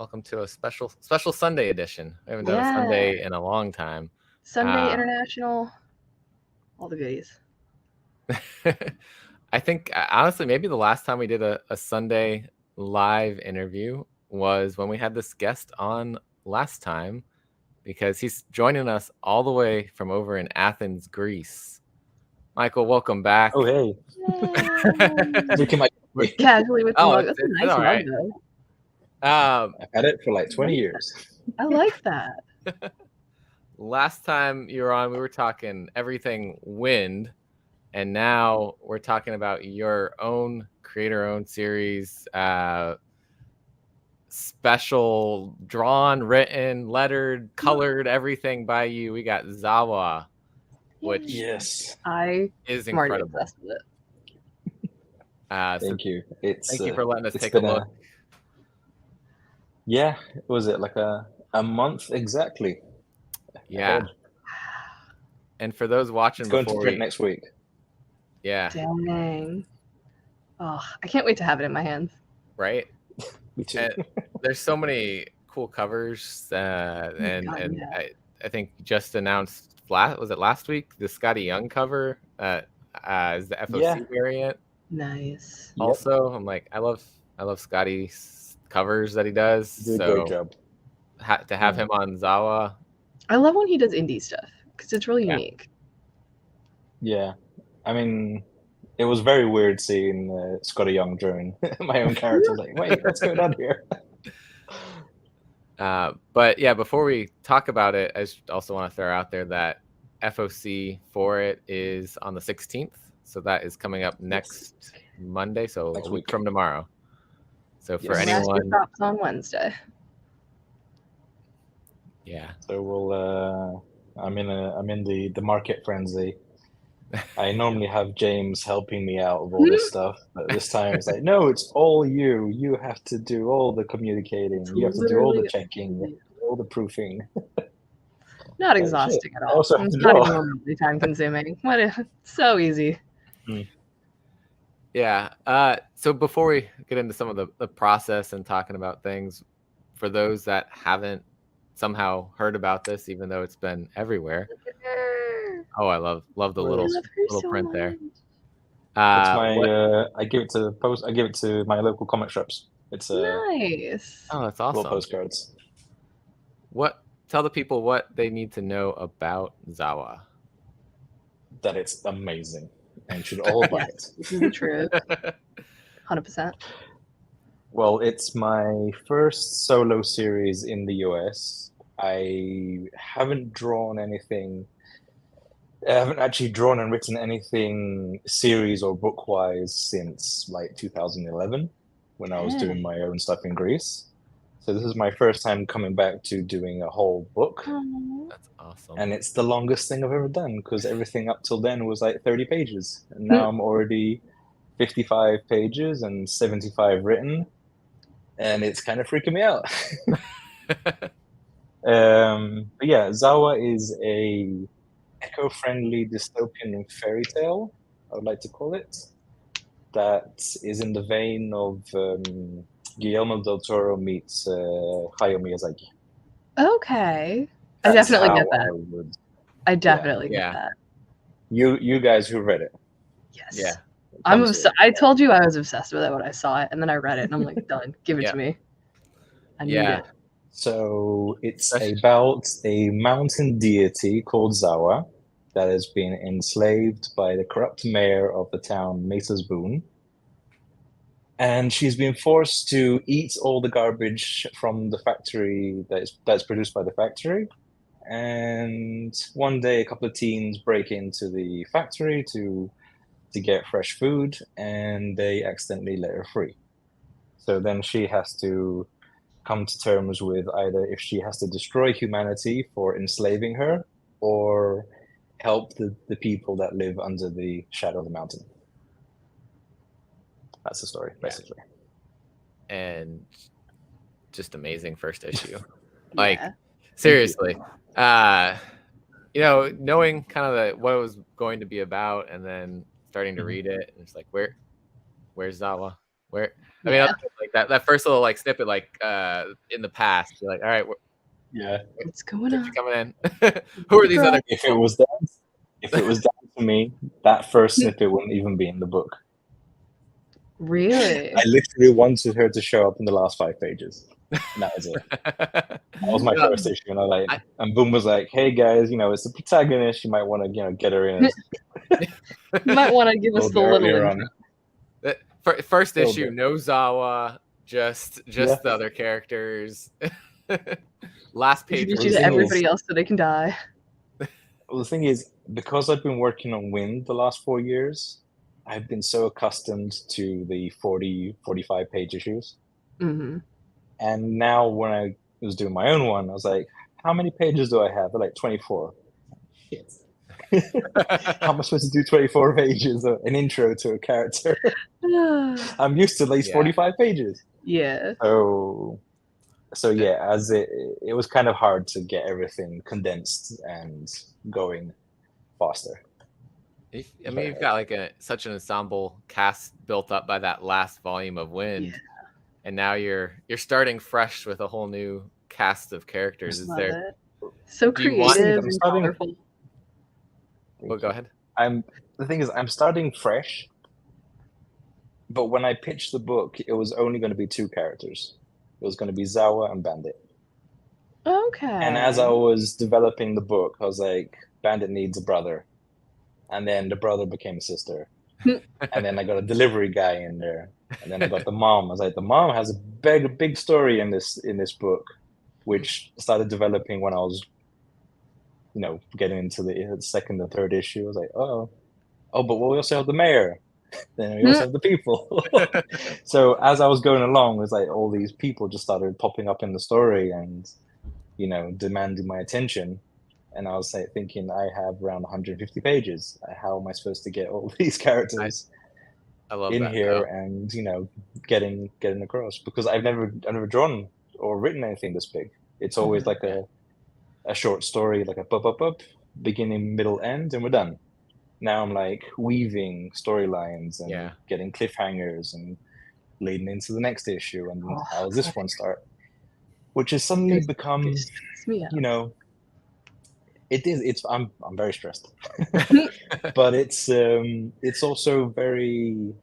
Welcome to a special Sunday edition. We haven't done a Yeah. Sunday in a long time. Sunday International, all the goodies. I think honestly, maybe the last time we did a Sunday live interview was when we had this guest on last time, because he's joining us all the way from over in Athens, Greece. Michael, welcome back. Oh, hey. Casually with the mug. That's a it's nice all mug, right. though. I've had it for like 20 years. I like that. Last time you were on, we were talking everything Wynd, and now we're talking about your own creator-owned series, special, drawn, written, lettered, colored, everything by you. We got Zawa, which I is incredible. Obsessed with it. Thank you. Thank you for letting us take a look. Was it like a month exactly? Yeah. And for those watching, it's going to print next week. Yeah. Dang. Oh, I can't wait to have it in my hands. Right? Me too. There's so many cool covers, I think just announced was it last week, the Scotty Young cover is the FOC variant. Nice. Also, I'm like, I love Scotty's covers that he does. He did a great job. To have him on Zawa. I love when he does indie stuff because it's really unique. Yeah, I mean, it was very weird seeing Scotty Young drawing my own character. Like, wait, what's going on here? But yeah, before we talk about it, I also want to throw out there that FOC for it is on the 16th. So that is coming up next Monday. So a week from tomorrow. So for anyone, drops on Wednesday. Yeah. So we'll. I'm in the market frenzy. I normally have James helping me out with all this stuff, but this time it's like, no, it's all you. You have to do all the communicating. You have to do all the checking, all the proofing. Not exhausting at all. It's not even remotely time consuming. So easy. Yeah. So before we get into some of the process and talking about things, for those that haven't somehow heard about this, even though it's been everywhere. Oh, I love the little print there. It's my I give it to my local comic shops. It's nice. Oh, that's awesome. Little postcards. Tell the people what they need to know about Zawa. That it's amazing and should all buy it. This is the truth. 100%. Well, it's my first solo series in the US. I haven't drawn anything. I haven't actually drawn and written anything series or book-wise since like 2011 when I was doing my own stuff in Greece. So this is my first time coming back to doing a whole book. That's awesome. And it's the longest thing I've ever done because everything up till then was like 30 pages. And now I'm already 55 pages and 75 written. And it's kind of freaking me out. But yeah, Zawa is a eco-friendly dystopian fairy tale, I would like to call it, that is in the vein of Guillermo del Toro meets Hayao Miyazaki. Okay. I definitely get that. I definitely get that. You guys who read it. Yes. Yeah. I'm obsessed. I told you I was obsessed with it when I saw it, and then I read it, and I'm like, done. Give it to me. I need it. So it's about a mountain deity called Zawa that has been enslaved by the corrupt mayor of the town, Mesa's Boon. And she's been forced to eat all the garbage from the factory that's produced by the factory. And one day, a couple of teens break into the factory to get fresh food, and they accidentally let her free. So then she has to come to terms with either if she has to destroy humanity for enslaving her or help the people that live under the shadow of the mountain. That's the story, basically. And just amazing first issue. Like, seriously. Knowing kind of what it was going to be about and then starting to read it, and it's like, where's Zawa? Where I mean, like that first little like snippet, like in the past, you're like, all right, what's going on? Coming in. Who are these other people? If it was down to me, that first snippet wouldn't even be in the book. Really? I literally wanted her to show up in the last 5 pages. And that was it. That was my first issue, and and Boom was like, "Hey guys, it's the protagonist. You might want to, get her in." You might want to give us the little intro. First issue, no Zawa, just the other characters. Last page. Introduce you to everybody else so they can die. Well, the thing is, because I've been working on Wynd the last 4 years, I've been so accustomed to the 40, 45 page issues. Mm-hmm. And now when I was doing my own one, I was like, how many pages do I have? They're like 24. Shit. How am I supposed to do 24 pages of an intro to a character? I'm used to at least 45 pages. Yeah. So yeah, as it was kind of hard to get everything condensed and going faster. I mean, you've got like such an ensemble cast built up by that last volume of Wynd, and now you're starting fresh with a whole new cast of characters. Is there so creative and colorful? Well, go ahead. The thing is, I'm starting fresh, but when I pitched the book, it was only going to be 2 characters. It was going to be Zawa and Bandit. Okay. And as I was developing the book, I was like, Bandit needs a brother. And then the brother became a sister. And then I got a delivery guy in there. And then I got the mom. I was like, the mom has a big story in this book, which started developing when I was, getting into the second and third issue. I was like, oh, but we also have the mayor. Then we also have the people. So as I was going along, it was like all these people just started popping up in the story and, demanding my attention. And I was thinking, I have around 150 pages. How am I supposed to get all these characters in here and getting across? Because I've never drawn or written anything this big. It's always like a short story, like a beginning, middle, end, and we're done. Now I'm like weaving storylines and getting cliffhangers and leading into the next issue and how does this one start? Which has suddenly become, it is. It's I'm very stressed, but it's also very,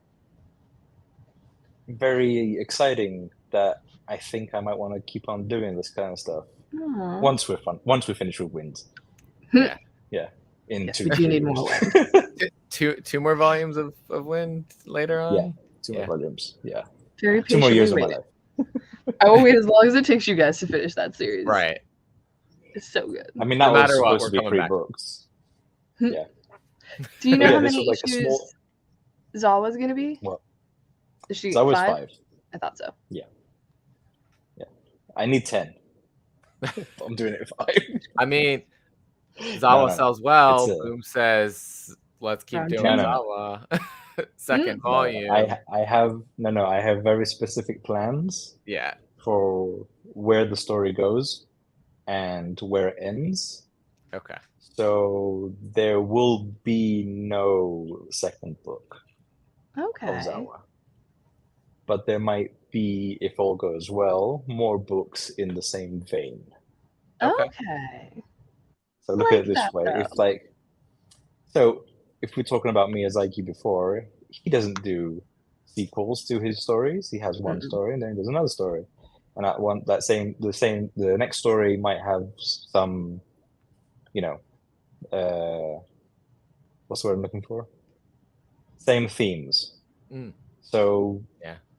very exciting that I think I might want to keep on doing this kind of stuff. Aww. Once we finish with Wynd. Yeah. In 2 years. You need more two more volumes of Wynd later on. Yeah, 2 more volumes. Yeah. Very 2 more years of my life. I will wait as long as it takes you guys to finish that series. Right. It's so good. I mean, that was supposed to be 3 books. Yeah. Do you know how many issues Zawa's going to be? What? Is she Zawa's 5? I thought so. Yeah. I need 10. I'm doing it 5. I mean, Zawa sells well. Boom says, let's keep doing Zawa. Second volume. I have very specific plans. Yeah. For where the story goes and where it ends. Okay. So there will be no second book. Okay. Of Zawa. But there might be, if all goes well, more books in the same vein. Okay. So look at it this way. If we're talking about Miyazaki before, he doesn't do sequels to his stories. He has one story and then he does another story. And the next story might have some, what's the word I'm looking for? Same themes. So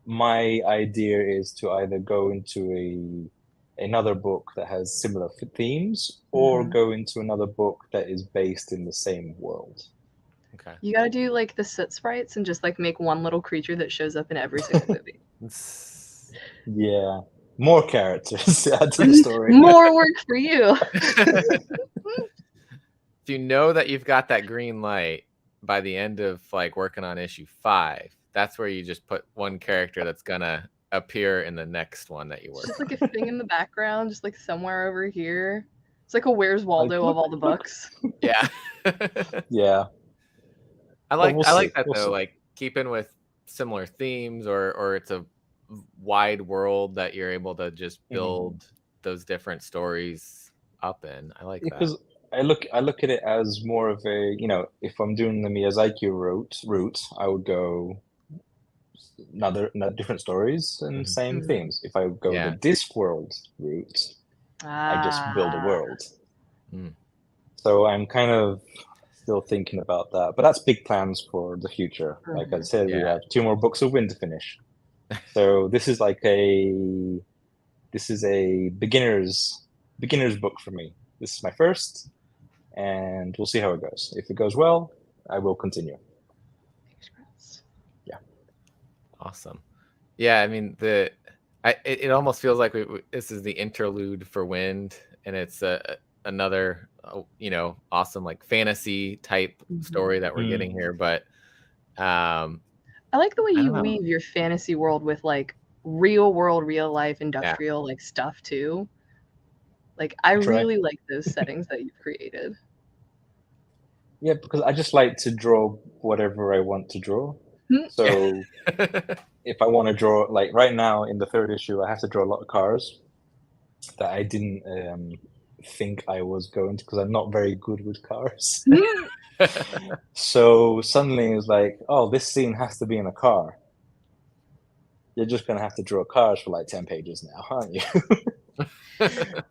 my idea is to either go into another book that has similar themes or go into another book that is based in the same world. Okay. You gotta do like the soot sprites and just like make one little creature that shows up in every single movie. Yeah. More characters to add to the story. More work for you. Do you know that you've got that green light by the end of like working on issue 5? That's where you just put one character that's gonna appear in the next one that you work on. Just like a thing in the background, just like somewhere over here. It's like a Where's Waldo of all the books. Yeah. Yeah. I like that though, like keeping with similar themes, or it's a wide world that you're able to just build those different stories up in. I like that. Because I look at it as more of a, if I'm doing the Miyazaki route, I would go another different stories and same themes. If I go the Discworld route, I just build a world. So I'm kind of still thinking about that, but that's big plans for the future. Like I said, we have 2 more books of Wynd to finish. So this is a beginner's book for me. This is my first, and we'll see how it goes. If it goes well, I will continue. Yeah. Awesome. Yeah, I mean it almost feels like this is the interlude for Wynd, and it's another awesome like fantasy type story that we're getting here. But I like the way you weave your fantasy world with like real world, real life, industrial like stuff too. Like I really like those settings that you've created. Yeah, because I just like to draw whatever I want to draw. So if I want to draw, like right now in the 3rd issue, I have to draw a lot of cars that I didn't think I was going to, because I'm not very good with cars. So suddenly it's like, oh, this scene has to be in a car. You're just going to have to draw cars for like 10 pages now, aren't you?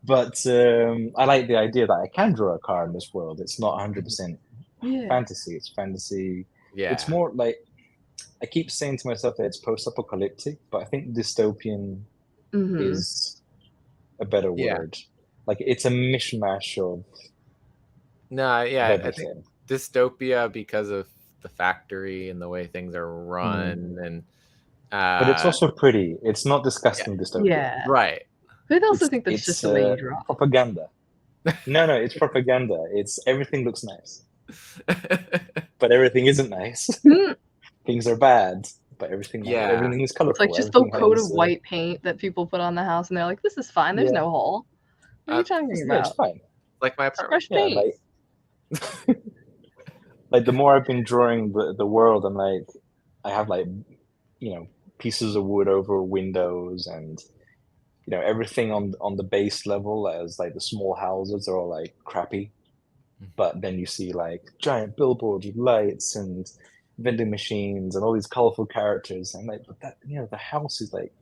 But I like the idea that I can draw a car in this world. It's not 100% fantasy. It's fantasy. Yeah. It's more like, I keep saying to myself that it's post-apocalyptic, but I think dystopian is a better word. Like it's a mishmash of I think dystopia because of the factory and the way things are run, and but it's also pretty. It's not disgusting dystopia. Yeah. Right. But I also think that's just the way you draw. Propaganda. No, it's propaganda. It's everything looks nice. But everything isn't nice. Things are bad, but everything is colorful. It's like just the coat of white paint that people put on the house, and they're like, "This is fine. There's no hole." What are you talking about? It's fine. Like my apartment. Fresh paint. Like the more I've been drawing the world, I'm like, I have like, pieces of wood over windows, and everything on the base level, as like the small houses are all like crappy, but then you see like giant billboards with lights and vending machines and all these colorful characters, and like, but that the house is like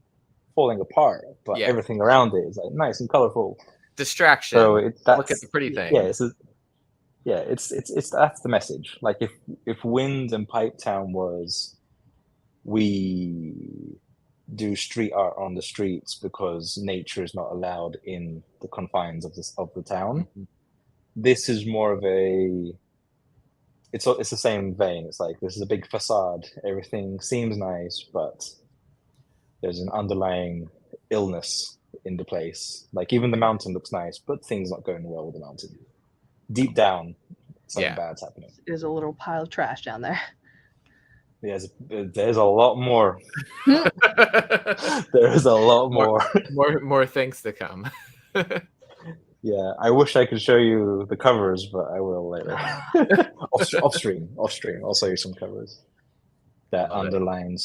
falling apart, but everything around it is like nice and colorful. Distraction. So look at the pretty thing. It's that's the message. Like if Wynd and Pipetown was, we do street art on the streets because nature is not allowed in the confines of the town. This is more of a, it's the same vein. It's like, this is a big facade. Everything seems nice, but there's an underlying illness in the place. Like even the mountain looks nice, but things not going well with the mountain. Deep down, something bad's happening. There's a little pile of trash down there. There's a lot more. There is a lot more things to come. Yeah, I wish I could show you the covers, but I will later. off stream. I'll show you some covers that underline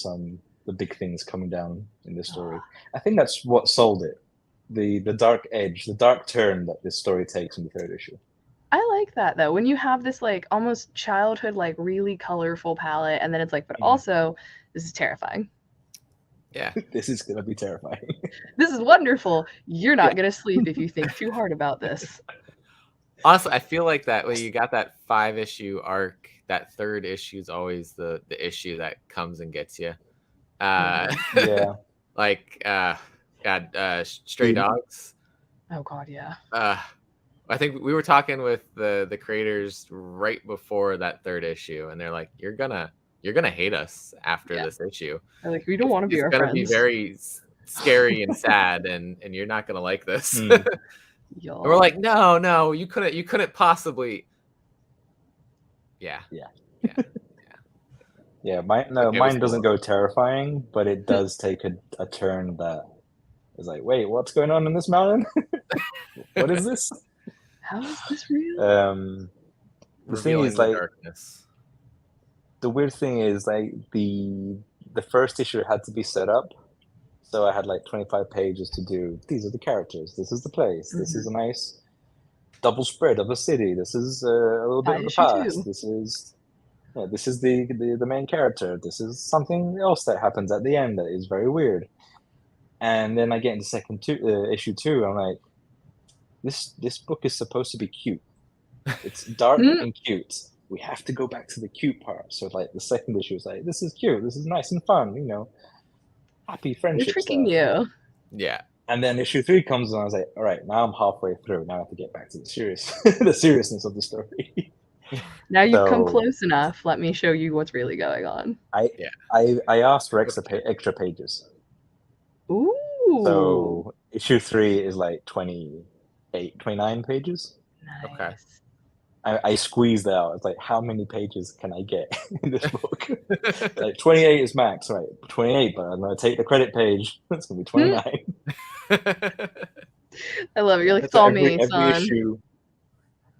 the big things coming down in this story. I think that's what sold it. The dark edge, the dark turn that this story takes in the 3rd issue. I like that though. When you have this like almost childhood, like really colorful palette, and then it's like, but also this is terrifying. Yeah. This is gonna be terrifying. This is wonderful. You're not gonna sleep if you think too hard about this. Honestly, I feel like that when you got that 5-issue arc, that 3rd issue is always the issue that comes and gets you. Like Stray Dogs. Oh God, yeah. I think we were talking with the creators right before that 3rd issue, and they're like, "You're gonna hate us after this issue. They're like, we don't want to be our friends. It's gonna be very scary and sad, and you're not gonna like this." And we're like, "No, you couldn't possibly." Yeah. Mine doesn't go terrifying, but it does take a turn that is like, wait, what's going on in this mountain? What is this? How is this real? The thing is, like, darkness. The weird thing is, like, the the first issue had to be set up. So I had like 25 pages to do. These are the characters. This is the place. This is a nice double spread of the city. This is a little bit of the past. This is the main character. This is something else that happens at the end that is very weird. And then I get into issue 2. I'm like, this book is supposed to be cute. It's dark and cute. We have to go back to the cute part. So like the second issue is like, this is cute. This is nice and fun. You know, happy friendship. They're tricking you. Yeah. And then issue 3 comes and I was like, all right, now I'm halfway through. Now I have to get back to the seriousness of the story. Now you've come close enough. Let me show you what's really going on. I asked for extra pages. Ooh. So issue 3 is like 29 pages. Nice. Okay. I squeezed out. It's like, how many pages can I get in this book? Like 28 is max, right? 28, but I'm going to take the credit page. It's going to be 29. I love it. You're like, follow me, son.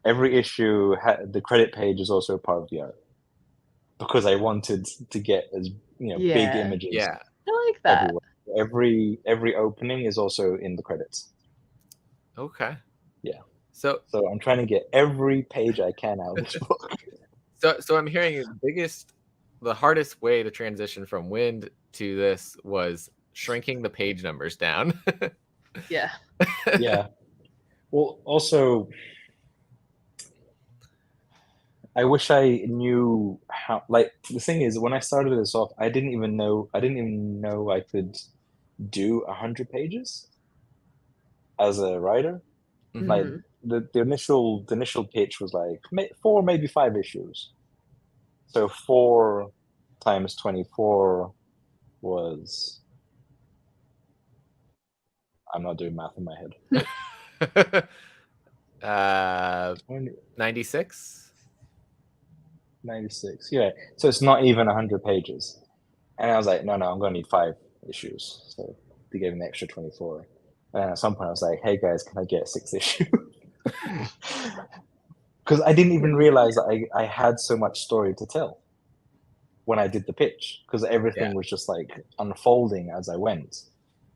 Every issue, the credit page is also part of the art. Because I wanted to get as big images. Yeah. I like that. Everywhere. Every opening is also in the credits. Okay. Yeah. So I'm trying to get every page I can out of this book. So I'm hearing the hardest way to transition from Wynd to this was shrinking the page numbers down. Yeah. Yeah. Well, also, I wish I knew how. Like, the thing is, when I started this off, I didn't even know I could do 100 pages as a writer. Mm-hmm. Like the initial pitch was like 4, maybe 5 issues. So 4 times 24 was. I'm not doing math in my head. 96. 96. Yeah. So it's not even 100 pages. And I was like, no, I'm going to need 5 issues. So they gave me an extra 24. And at some point I was like, hey guys, can I get 6 issues? Because I didn't even realize that I had so much story to tell when I did the pitch, because everything was just like unfolding as I went.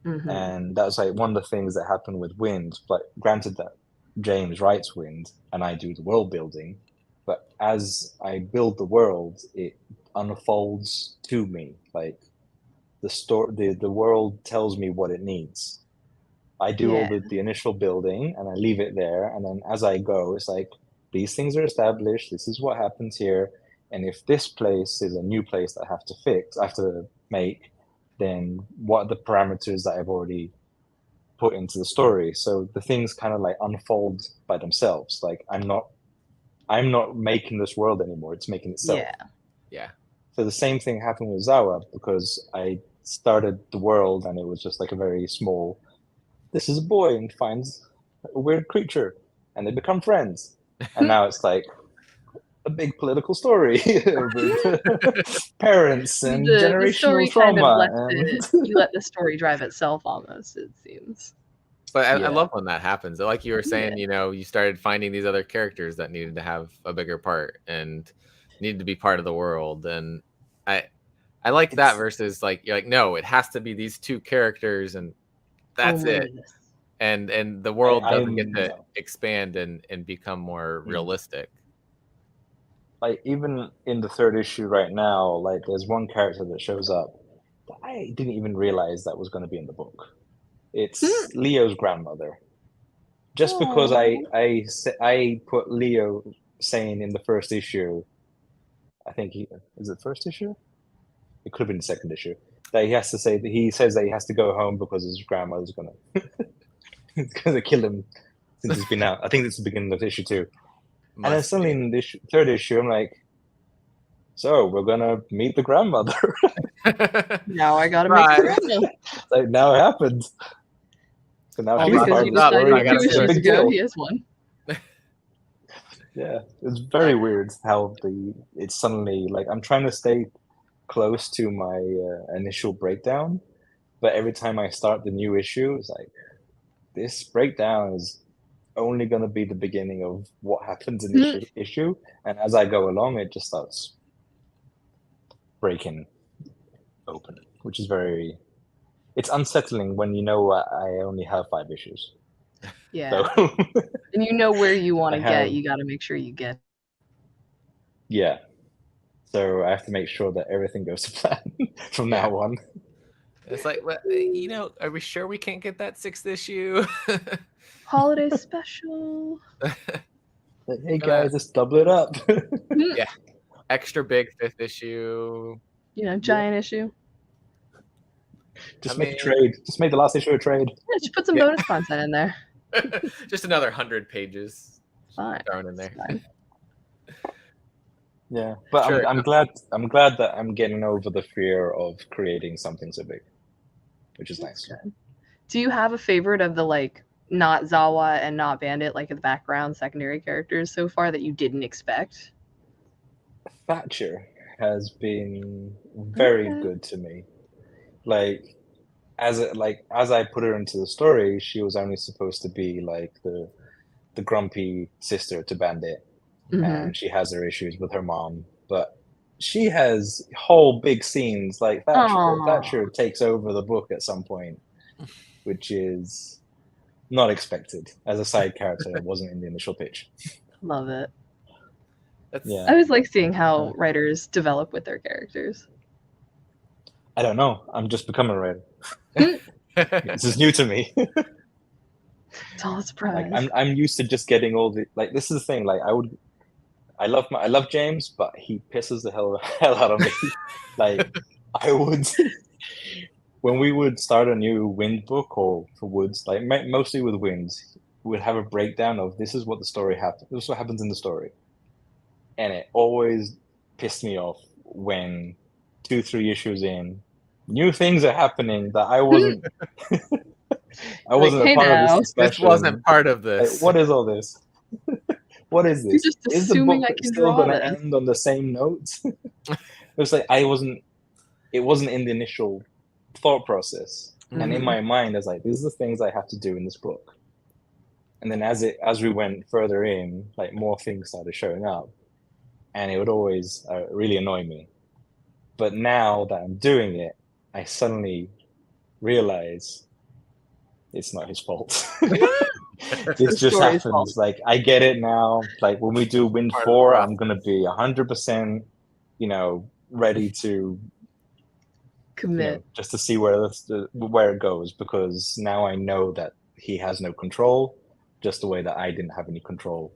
And that was like one of the things that happened with Wynd. But granted that James writes Wynd and I do the world building, but as I build the world, it unfolds to me. Like the world tells me what it needs. I do all the initial building and I leave it there, and then as I go, it's like, these things are established, this is what happens here, and if this place is a new place that I have to make, then what are the parameters that I've already put into the story? So the things kind of like unfold by themselves. Like I'm not making this world anymore, it's making itself. Yeah. So the same thing happened with Zawa, because I started the world and it was just like a very small, this is a boy and finds a weird creature and they become friends. And now it's like a big political story with parents and generational trauma. You let the story drive itself almost, it seems. But I love when that happens. Like you were saying, you started finding these other characters that needed to have a bigger part and needed to be part of the world. And I like that versus like, you're like, no, it has to be these 2 characters and that's it. And the world doesn't get to expand and become more realistic. Like even in the 3rd issue right now, like there's one character that shows up that I didn't even realize that was going to be in the book. It's Leo's grandmother. Just because I put Leo saying in the 1st issue, I think is it 1st issue? It could have been the 2nd issue. That he has to say that he says that he has to go home because his grandmother's gonna kill him since he's been out. I think it's the beginning of issue 2. And then suddenly in the 3rd issue, I'm like, so we're gonna meet the grandmother. Now I gotta make the grandmother. Like now it happened. So now he's part of the story. 2 issues ago, he is one. Yeah, it's very weird how it's suddenly like I'm trying to stay close to my initial breakdown, but every time I start the new issue, it's like this breakdown is only going to be the beginning of what happens in this issue, and as I go along, it just starts breaking open. which is it's unsettling when you know I only have 5 issues. Yeah. So and you know where you want to have, get, you got to make sure you get. Yeah. So I have to make sure that everything goes to plan from now on. It's like, well, you know, are we sure we can't get that 6th issue? Holiday special. Like, hey guys, let's double it up. Yeah. Extra big 5th issue. You know, giant issue. Just make a trade. Just make the last issue a trade. Yeah, just put some bonus content in there. Just another 100 pages. Fine. Thrown in there. Yeah, but sure. I'm glad that I'm getting over the fear of creating something so big, which is nice. Good. Do you have a favorite of the like not Zawa and not Bandit, like the background secondary characters so far that you didn't expect? Thatcher has been very good to me. Like as I put her into the story, she was only supposed to be like the grumpy sister to Bandit. And she has her issues with her mom, but she has whole big scenes. Like Thatcher takes over the book at some point, which is not expected as a side character that wasn't in the initial pitch. Love it. Yeah, I always like seeing how writers develop with their characters. I don't know. I'm just becoming a writer. This is new to me. It's all a surprise. Like, I'm used to just getting all the like. This is the thing. Like I love James, but he pisses the hell out of me. Like I would, when we would start a new Wynd book or for Woods, like mostly with Wynd, we'd have a breakdown of this is what the story happens. This is what happens in the story, and it always pissed me off when 2-3 issues in, new things are happening that I wasn't. I wasn't a part of this discussion. This wasn't part of this. Like, what is all this? What is this? You're just is the book still going to this. end on the same notes? It was like it wasn't in the initial thought process. And in my mind, I was like, these are the things I have to do in this book. And then as we went further in, like more things started showing up, and it would always really annoy me. But now that I'm doing it, I suddenly realize it's not his fault. This just happens. Fault. Like I get it now. Like when we do Wynd 4, I'm gonna be 100%, ready to commit, just to see where it goes, because now I know that he has no control, just the way that I didn't have any control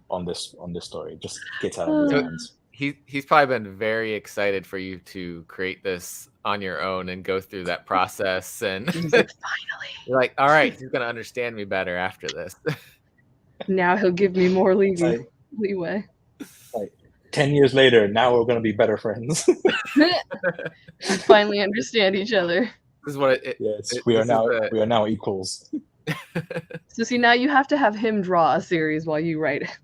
on this story. Just gets out of his hands. He's probably been very excited for you to create this on your own and go through that process. And he's like, finally, you're like, all right, he's gonna understand me better after this. Now he'll give me more leeway. Like 10 years later, now we're gonna be better friends. We finally understand each other. This is what we are now equals. So see, now you have to have him draw a series while you write it.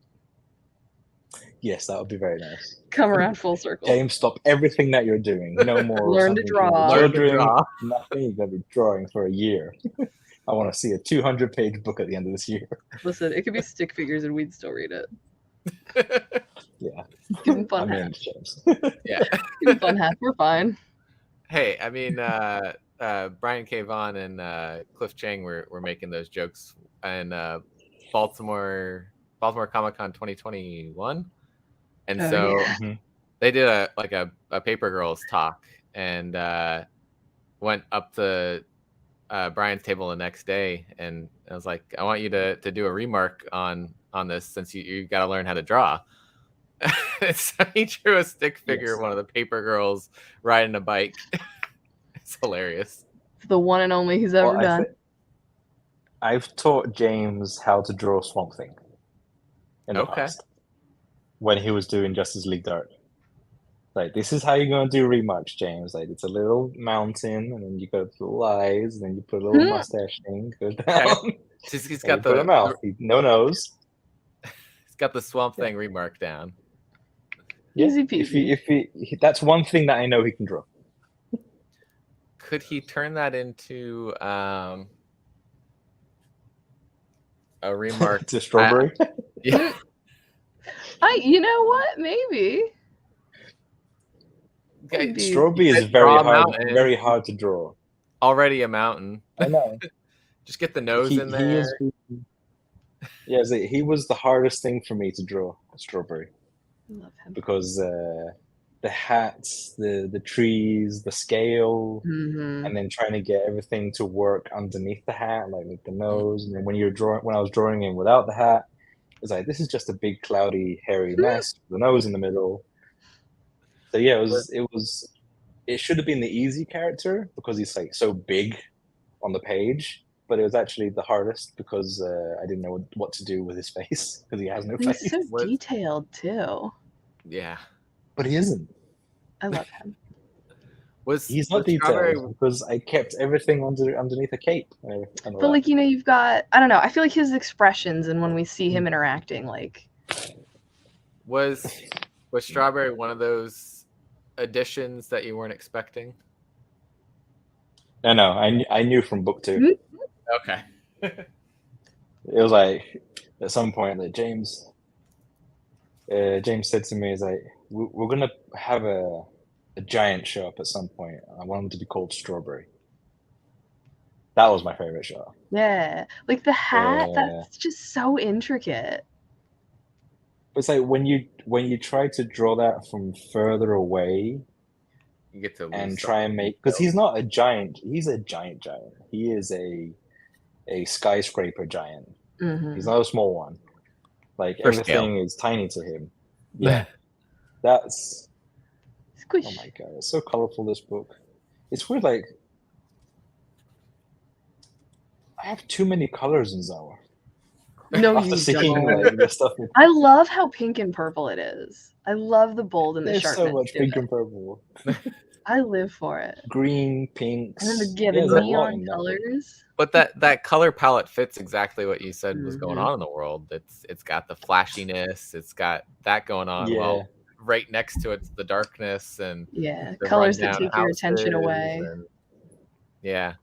Yes, that would be very nice. Come around full circle. James, stop everything that you're doing. No more. Learn to draw. Children, nothing. You're going to be drawing for a year. I want to see a 200-page book at the end of this year. Listen, it could be stick figures and we'd still read it. Yeah. Give him fun hats. Yeah. Give him fun hats. We're fine. Hey, I mean, Brian K. Vaughan and Cliff Chang were making those jokes in Baltimore Comic-Con 2021. And they did a Paper Girls talk and went up to Brian's table the next day, and I was like, I want you to do a remark on this, since you got to learn how to draw. So he drew a stick figure of one of the Paper Girls riding a bike. It's hilarious. It's the one and only he's ever done. I've taught James how to draw Swamp Thing in the past, when he was doing Justice League Dark. Like, this is how you're going to do remarks, James. Like, it's a little mountain, and then you got little eyes, and then you put a little mustache thing, goes down. He's got the mouth, no nose. He's got the Swamp Thing remark down. Easy peasy. If he, that's one thing that I know he can draw. Could he turn that into a remark to Strawberry? Yeah. You know what? Maybe. Okay, Strawberry is very hard to draw. Already a mountain. I know. Just get the nose in there. He was the hardest thing for me to draw, Strawberry. I love him. Because the hats, the trees, the scale, and then trying to get everything to work underneath the hat, like with the nose. And then when I was drawing him without the hat, it's like, this is just a big cloudy hairy mess with the nose in the middle. So yeah, it should have been the easy character because he's like so big on the page, but it was actually the hardest because I didn't know what to do with his face because he has no face. He's so detailed too. Yeah, but he isn't. I love him. He's not detailed because I kept everything underneath a cape. But like, you know, you've got, I don't know, I feel like his expressions and when we see him interacting, like, was Strawberry one of those additions that you weren't expecting? No, I knew from book 2. Okay. It was like at some point that James said to me, "Is like we're gonna have a giant show up at some point. I want him to be called Strawberry." That was my favorite show. Yeah, like the hat. That's just so intricate. It's like when you try to draw that from further away, you get to and try and make, because he's not a giant. He's a giant. He is a skyscraper giant. He's not a small one. Like everything is tiny to him. Yeah, that's. Squish. Oh my god, it's so colorful, this book. It's weird. Like I have too many colors in Zawa. No, you don't. I love how pink and purple it is. I love the bold and the sharpness. There's so much pink and purple. I live for it. Green, pinks. And then the neon colors. But that color palette fits exactly what you said was going on in the world. It's got the flashiness. It's got that going on. Yeah. Well, right next to it's the darkness and colors that take your attention away. Yeah.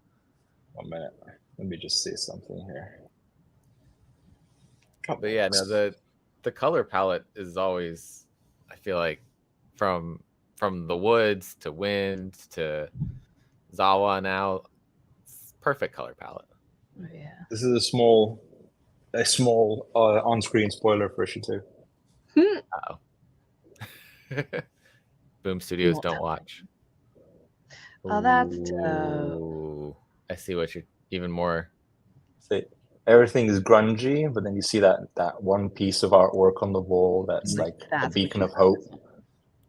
1 minute. Let me just see something here. But yeah, no, the color palette is always, I feel like, from the woods to Wynd to Zawa now, it's perfect color palette. Oh, yeah. This is a small on-screen spoiler for issue 2. Uh-oh. Boom Studios don't watch. Oh, that's dope. I see what you're even more. See, everything is grungy, but then you see that one piece of artwork on the wall that's like a beacon of hope.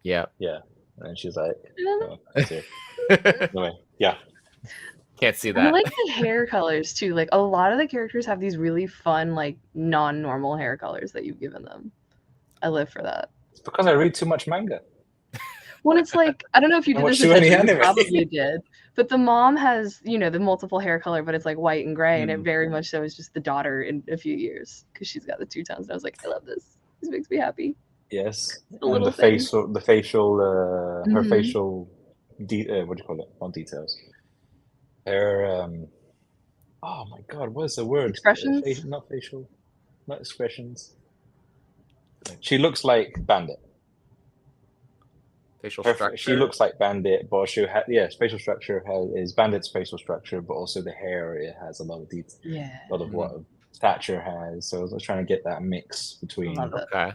Yeah. Yeah. And she's like, oh, anyway, yeah. Can't see that. I like the hair colors too. Like a lot of the characters have these really fun, like non-normal hair colors that you've given them. I live for that. It's because I read too much manga. When it's like, I don't know if you did this, you probably did. But the mom has, the multiple hair color, but it's like white and gray, and it very much so is just the daughter in a few years because she's got the 2 tones. And I was like, I love this. This makes me happy. Yes, and the facial, her facial, what do you call it? Not details. Her, oh my god, what is the word? Expressions? Not facial, not expressions. She looks like Bandit. Facial structure. She looks like Bandit, but facial structure is Bandit's facial structure, but also the hair. It has a lot of detail. Yeah. A lot of what Thatcher has. So I was trying to get that mix between. Okay.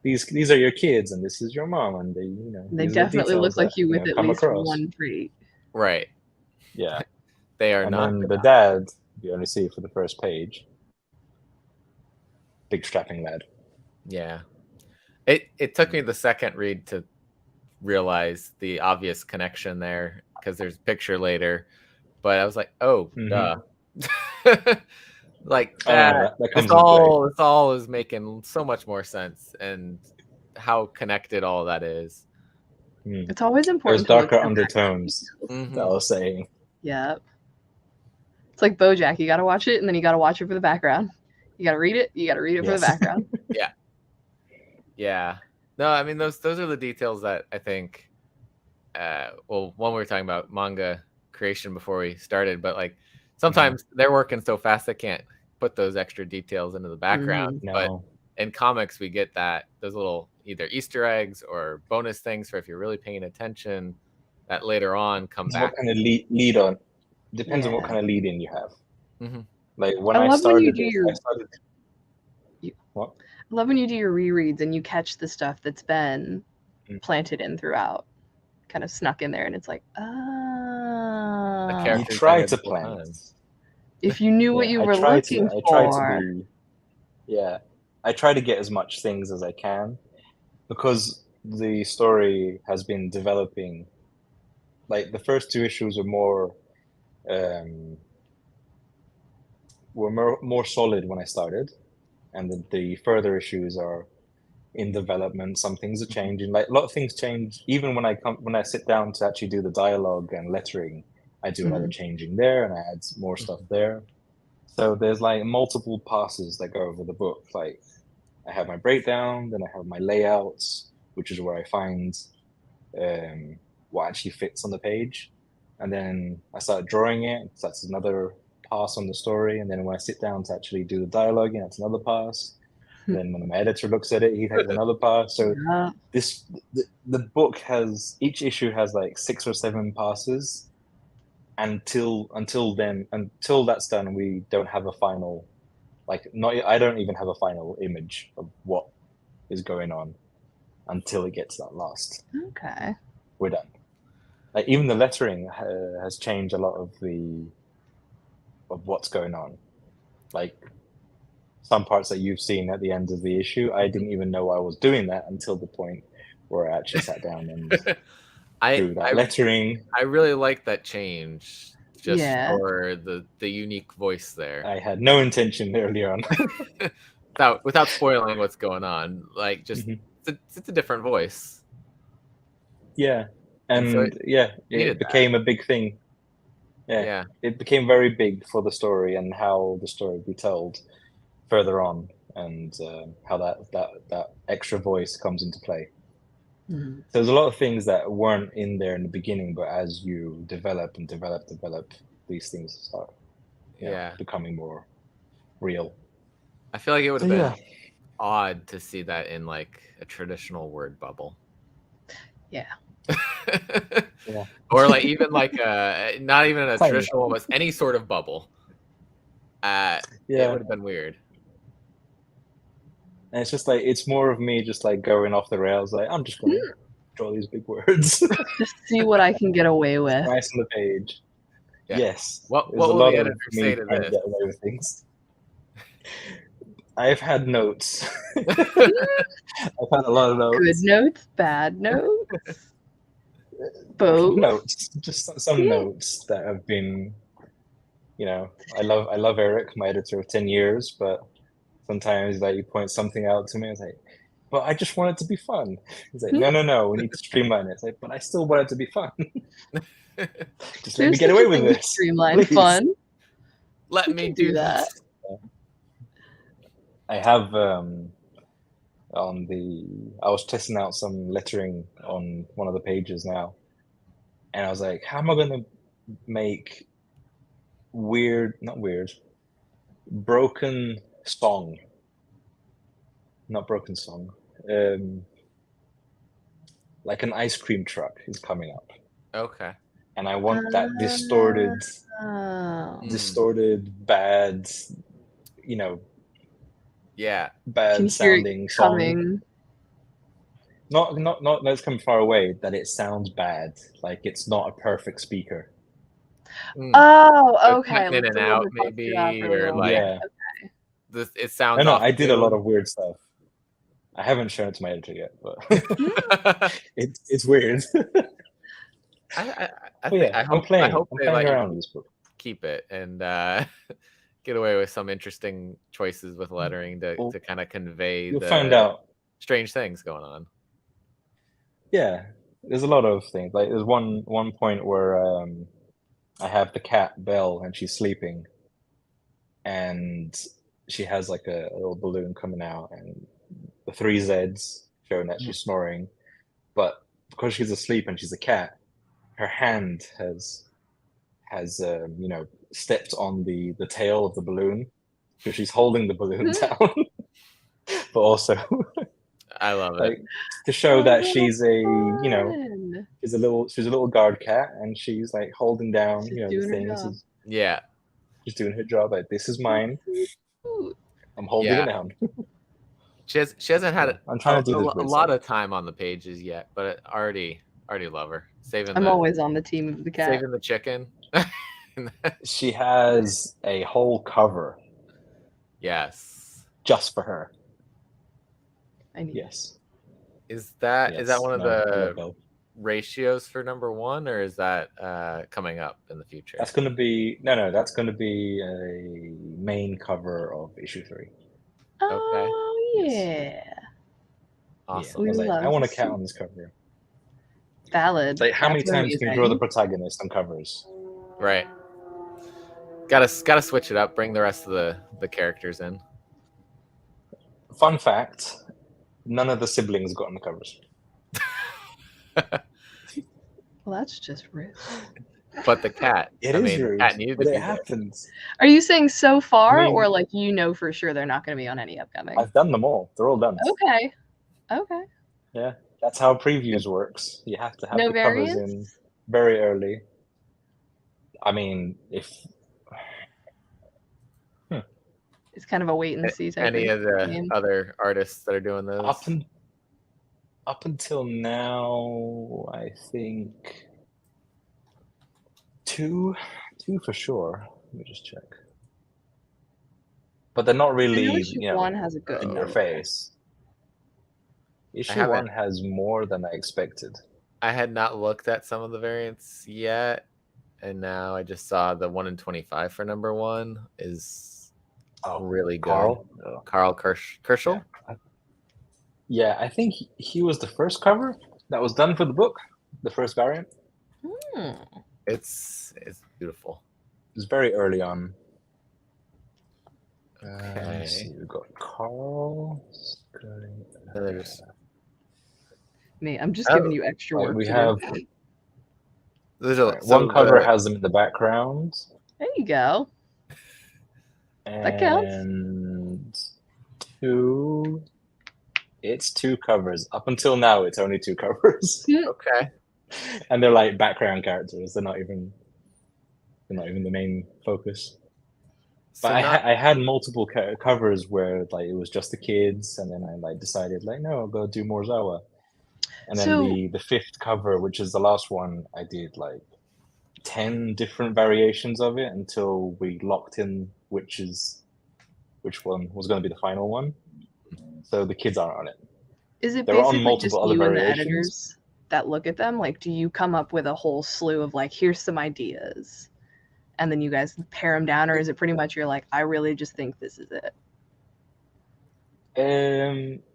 These are your kids, and this is your mom, and they definitely look like you with at least one trait. Right. Yeah. They are and not. And then the dad, you only see for the first page. Big strapping lad. Yeah. It took me the second read to realize the obvious connection there because there's a picture later, but I was like, oh, duh. Like that. It's all is making so much more sense, and how connected all that is. It's always important. There's darker undertones. That I was saying. Yeah. It's like BoJack. You got to watch it, and then you got to watch it for the background. You got to read it. You got to read it for the background. Yeah. Yeah. No, I mean those are the details that I think. One we were talking about manga creation before we started, but like sometimes they're working so fast they can't put those extra details into the background. No. But in comics we get those little either Easter eggs or bonus things for if you're really paying attention that later on come back. What kind of lead on? Depends on what kind of lead in you have. Mm-hmm. Like when I started it, what? I love when you do your rereads and you catch the stuff that's been planted in throughout, kind of snuck in there, and it's like, You try to plant. If you knew what you were looking for. I try to be, I try to get as much things as I can, because the story has been developing. Like the first 2 issues are more solid when I started, and the further issues are in development. Some things are changing. Like a lot of things change. Even when I sit down to actually do the dialogue and lettering, I do a lot of changing there, and I add more stuff there. So there's like multiple passes that go over the book. Like I have my breakdown, then I have my layouts, which is where I find what actually fits on the page, and then I start drawing it. So that's another pass on the story. And then when I sit down to actually do the dialogue, that's another pass. Then when my editor looks at it, he has another part. So the book has, each issue has like 6 or 7 passes. Until that's done, we don't have a final, I don't even have a final image of what is going on until it gets that last. Okay. We're done. Like even the lettering has changed a lot of what's going on. Like some parts that you've seen at the end of the issue, I didn't even know I was doing that until the point where I actually sat down and drew that lettering. I really like that change, just for the unique voice there. I had no intention earlier on. without spoiling what's going on, like just it's a different voice. Yeah, and so it became a big thing. Yeah, it became very big for the story and how the story be told further on, and how that extra voice comes into play. So there's a lot of things that weren't in there in the beginning, but as you develop, these things start becoming more real. I feel like it would have been odd to see that in like a traditional word bubble. Yeah. Or like even like not even a traditional one, but any sort of bubble. It would have been weird. And it's just like, it's more of me just like going off the rails. Like, I'm just going to draw these big words. Just see what I can get away with. Nice on the page. Yeah. Yes. What will the editor say to this? Get away with things. I've had notes. I've had a lot of notes. Good notes, bad notes. Both. Notes. Just some notes that have been, I love Eric, my editor of 10 years, but sometimes like you point something out to me, it's like, but I just want it to be fun. He's like, no, we need to streamline it. It's like, but I still want it to be fun. Just let me get away with this. Streamline fun. Let me do that. I have I was testing out some lettering on one of the pages now, and I was like, how am I going to make broken song? Not broken song. Like an ice cream truck is coming up. Okay. And I want that distorted, bad, bad sounding song. Not let's come far away, that it sounds bad. Like it's not a perfect speaker. Oh, okay. In and out, maybe, or like it sounds. No, I did a lot of weird stuff. I haven't shown it to my editor yet, but it's weird. I hope they like around this book. Keep it and get away with some interesting choices with lettering to kind of convey find out strange things going on. Yeah, there's a lot of things. Like there's one point where I have the cat Belle and she's sleeping, and she has like a little balloon coming out and the 3 Zs showing that she's snoring, but because she's asleep and she's a cat, her hand has stepped on the tail of the balloon, because she's holding the balloon down. but also I love like it. to show that she's a fun. she's a little guard cat, and she's like holding down She's the doing her things. job. Yeah. She's doing her job. Like, this is mine. I'm holding it down. She hasn't had I'm trying to do this a lot of time on the pages yet, but already love her. I'm always on the team of the cat. Saving the chicken. She has a whole cover. Yes. Just for her. I need yes. Is that one of the ratios for number 1, or is that coming up in the future? That's going to be that's going to be a main cover of issue 3. Okay. Oh yeah. Yes. Awesome. Yeah. I want a cat on this cover. Valid. Like, how many times can you draw the protagonist on covers? Right. Gotta switch it up. Bring the rest of the characters in. Fun fact: none of the siblings got on the covers. Well, that's just rude. But the cat. It is rude. Cat needed but to it be happens. There. Are you saying so far, or like for sure they're not going to be on any upcoming? I've done them all. They're all done. Okay. Yeah, that's how previews works. You have to have the variants? covers in very early. I mean, if it's kind of a wait and see type. Any of the other artists that are doing those? Up until now, I think 2 for sure. Let me just check. But they're not really, one has a good in your face. Issue 1 has more than I expected. I had not looked at some of the variants yet, and now I just saw the 1 in 25 for number 1 is really good. Carl Kerschel? Yeah, I think he was the first cover that was done for the book, the first variant. It's beautiful. It's very early on. Okay. Let's see, we've got Carl. Me, I'm just giving you extra work. We have there's one cover has them in the background. There you go. That counts. And 2. It's 2 covers. Up until now, it's only 2 covers. Okay. And they're like background characters. They're not even the main focus. But I had multiple covers where like it was just the kids, and then I like decided like, no, I'll go do more Zawa. And then the 5th cover, which is the last one, I did like 10 different variations of it until we locked in which one was going to be the final one. So the kids aren't on it. Is it They're basically on multiple just other you and the variations. editors that look at them? Like, do you come up with a whole slew of like, here's some ideas, and then you guys pare them down, or is it pretty much you're like, I really just think this is it?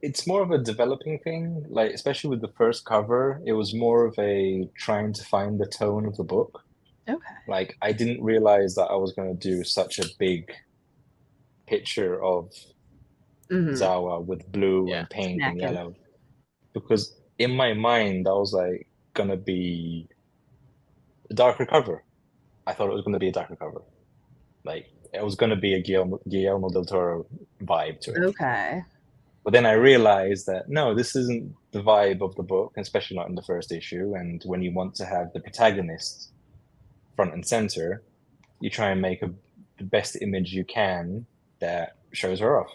It's more of a developing thing. Like, especially with the first cover, it was more of a trying to find the tone of the book. Okay. Like, I didn't realize that I was going to do such a big picture of Zawa with blue and pink and yellow, because in my mind I was like gonna be a darker cover. I thought it was gonna be a darker cover. Like, it was gonna be a Guillermo del Toro vibe to it. Okay. But then I realized that no, this isn't the vibe of the book, especially not in the first issue. And when you want to have the protagonist front and center, you try and make the best image you can that shows her off.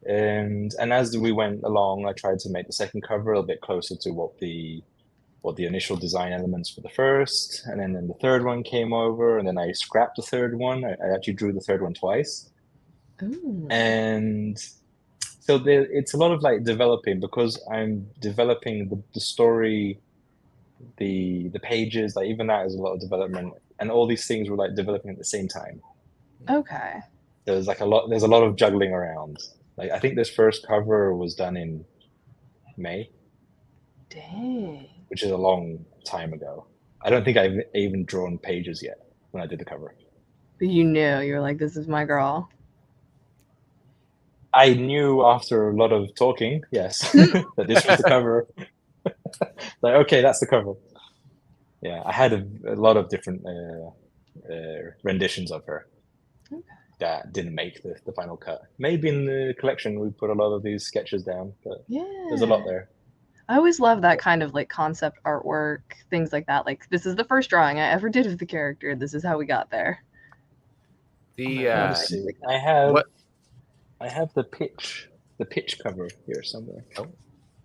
And as we went along, I tried to make the second cover a bit closer to what the initial design elements for the first, and then the third one came over, and then I scrapped the third one. I actually drew the third one twice. Ooh. And so it's a lot of like developing, because I'm developing the story, the pages, like even that is a lot of development, and all these things were like developing at the same time. Okay. There's a lot of juggling around. Like, I think this first cover was done in May. Dang. Which is a long time ago. I don't think I've even drawn pages yet when I did the cover. But you knew, you were like, this is my girl. I knew after a lot of talking, yes, that this was the cover. Like, okay, that's the cover. Yeah, I had a lot of different renditions of her. Okay. that didn't make the final cut. Maybe in the collection we put a lot of these sketches down, but there's a lot there. I always love that kind of like concept artwork, things like that. Like, this is the first drawing I ever did of the character. This is how we got there. Let's see. I have the pitch cover here somewhere. Oh.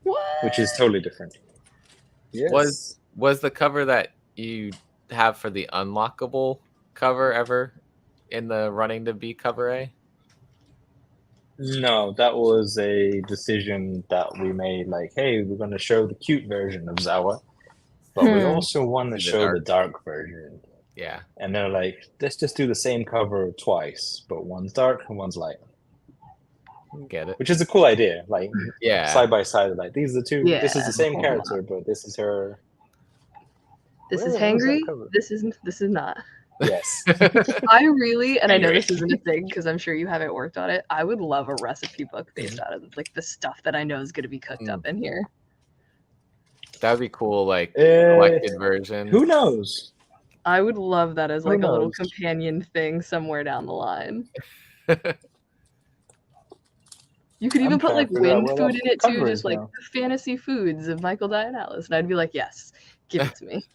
What? Which is totally different. Yes. Was the cover that you have for the unlockable cover ever in the running to be cover A? No, that was a decision that we made. Like, hey, we're going to show the cute version of Zawa, but we also want to show the dark version. Yeah. And they're like, let's just do the same cover twice, but one's dark and one's light. Get it? Which is a cool idea. Like, side by side, like these are two. Yeah, this is the same character, but this is her. This is Hangry. This is not. Yes. I really, and I know this isn't a thing because I'm sure you haven't worked on it. I would love a recipe book based out of like the stuff that I know is going to be cooked up in here. That'd be cool, like collected version. Who knows? I would love that as like a little companion thing somewhere down the line. You could even put like Wynd food in it too, just like the fantasy foods of Michael Dialynas, and I'd be like, yes, give it to me.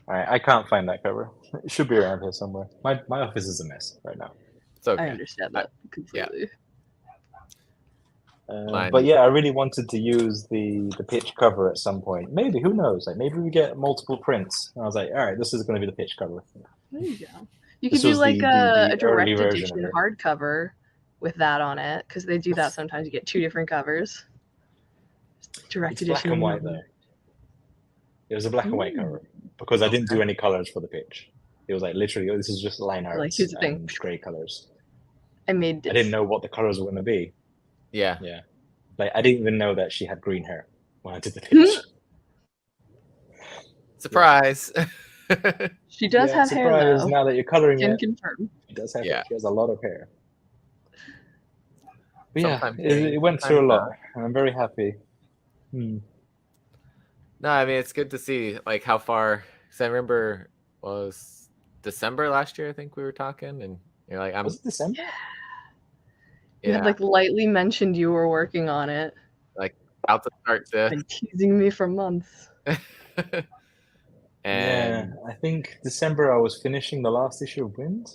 I can't find that cover. It should be around here somewhere. My office is a mess right now. It's okay. I understand that completely. But yeah, I really wanted to use the pitch cover at some point. Maybe, who knows? Like maybe we get multiple prints. And I was like, all right, this is going to be the pitch cover. There you go. You could do like a direct edition hardcover with that on it, because they do that sometimes. You get two different covers. Direct edition. Black and white though. It was a black and white cover because I didn't do any colors for the pitch. It was like literally, this is just line art and gray colors. I didn't know what the colors were going to be. Yeah. Like I didn't even know that she had green hair when I did the pitch. Surprise. She does have hair though. Now that you're coloring Can it, confirm. She does have hair. She has a lot of hair. But sometimes it went through a lot, and I'm very happy. No, I mean it's good to see like how far. Because I remember was December last year. I think we were talking, and you're like, Was it December? You had like lightly mentioned you were working on it. Like out to start to. Been teasing me for months. And I think December I was finishing the last issue of Wynd.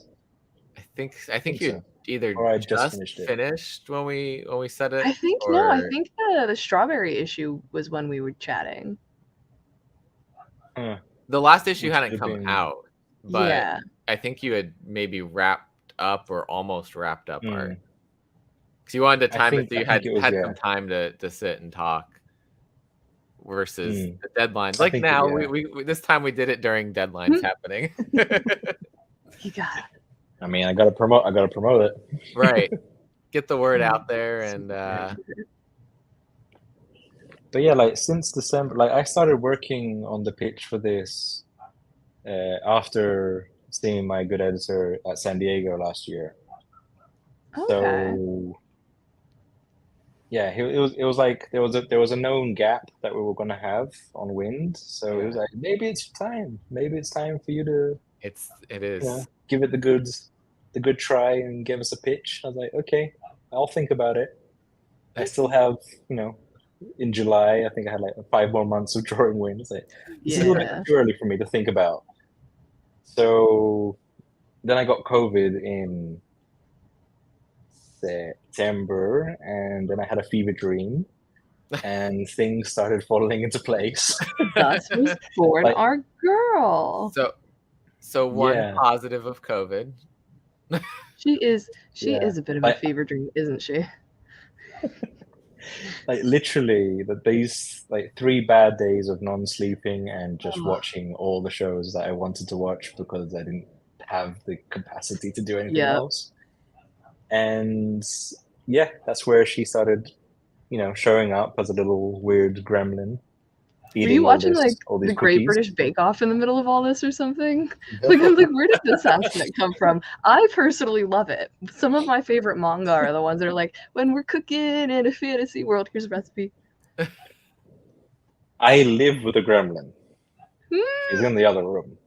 I think you either just finished when we said it. I think no. I think the strawberry issue was when we were chatting. The last issue hadn't come out, but I think you had maybe wrapped up or almost wrapped up art. Because you wanted to time it so you had some time to sit and talk. Versus the deadlines. Like now, we this time we did it during deadlines happening. You got it. I mean, I gotta promote it. Right. Get the word out there and But yeah, like since December, like I started working on the pitch for this after seeing my good editor at San Diego last year. So yeah, it was like there was a known gap that we were gonna have on Wynd. So it was like maybe it's time. Maybe it's time for you to it is give it the good try and give us a pitch. I was like, okay, I'll think about it. I still have, in July, I think I had like 5 more months of drawing Wynd. It's like, this is a little bit too early for me to think about. So then I got COVID in September, and then I had a fever dream, and things started falling into place. Thus was born our girl. So one positive of COVID. She is a bit of a fever dream, isn't she? Like literally these like 3 bad days of non-sleeping and just watching all the shows that I wanted to watch because I didn't have the capacity to do anything else. And that's where she started, showing up as a little weird gremlin. Were you watching like the Great British Bake Off in the middle of all this or something? Like I'm like, where did this accent come from? I personally love it. Some of my favorite manga are the ones that are like, when we're cooking in a fantasy world, here's a recipe. I live with a gremlin. He's in the other room.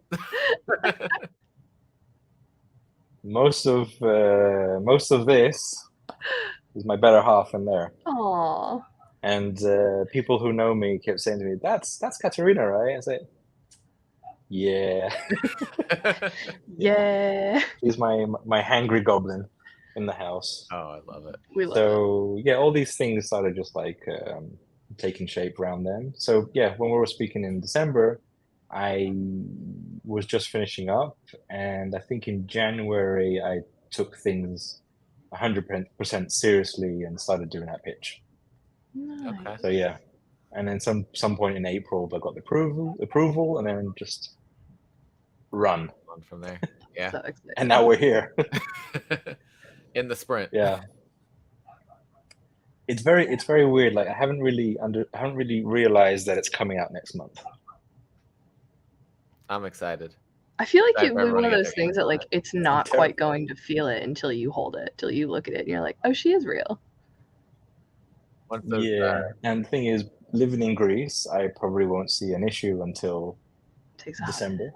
most of this is my better half in there. Aww. And people who know me kept saying to me, "That's Katerina, right?" I said, "Yeah." Yeah. She's my hangry goblin in the house. Oh, I love it. We love So yeah, all these things started just like taking shape around then. So yeah, when we were speaking in December, I was just finishing up, and I think in January I took things 100% seriously and started doing that pitch. Nice. Okay. So yeah, and then some point in April I got the approval, and then just run On from there. Yeah. So excited. And now we're here. In the sprint. Yeah. It's very weird. Like I haven't really realized that it's coming out next month. I'm excited. I feel like Excited it for was one everyone of to get those their things hands that on like it. it's not quite going to feel it until you hold it, till you look at it and you're like, oh, she is real. Once those, Yeah, and the thing is, living in Greece, I probably won't see an issue until Takes a December.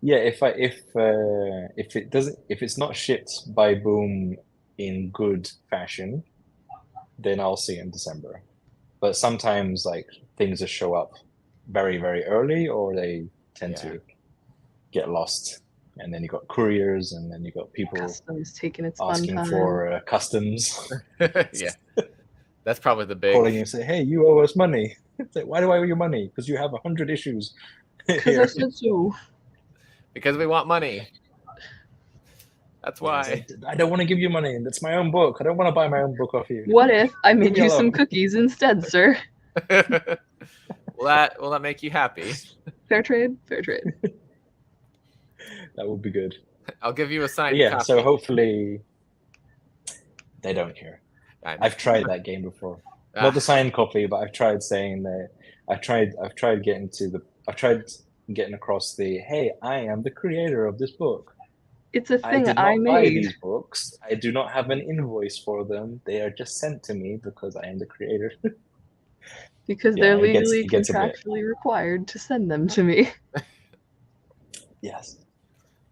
Yeah, if it's not shipped by Boom in good fashion, then I'll see it in December. But sometimes like things just show up very, very early, or they tend to get lost. And then you got couriers, and then you got people customs taking its asking fun time. for customs. Yeah, that's probably the big calling you and say, "Hey, you owe us money." It's like, why do I owe you money? Because you have 100 issues. Because I said so. Because we want money. That's why. I don't want to give you money. That's my own book. I don't want to buy my own book off you. What if I made you some cookies instead, sir? Will that make you happy? Fair trade, fair trade. That would be good. I'll give you a signed copy. So hopefully they don't care. I've tried that game before. Not the signed copy, but I've tried saying that I've tried getting across the, hey, I am the creator of this book. It's a thing I buy these books. I do not have an invoice for them. They are just sent to me because I am the creator. Because they're legally contractually required to send them to me. Yes.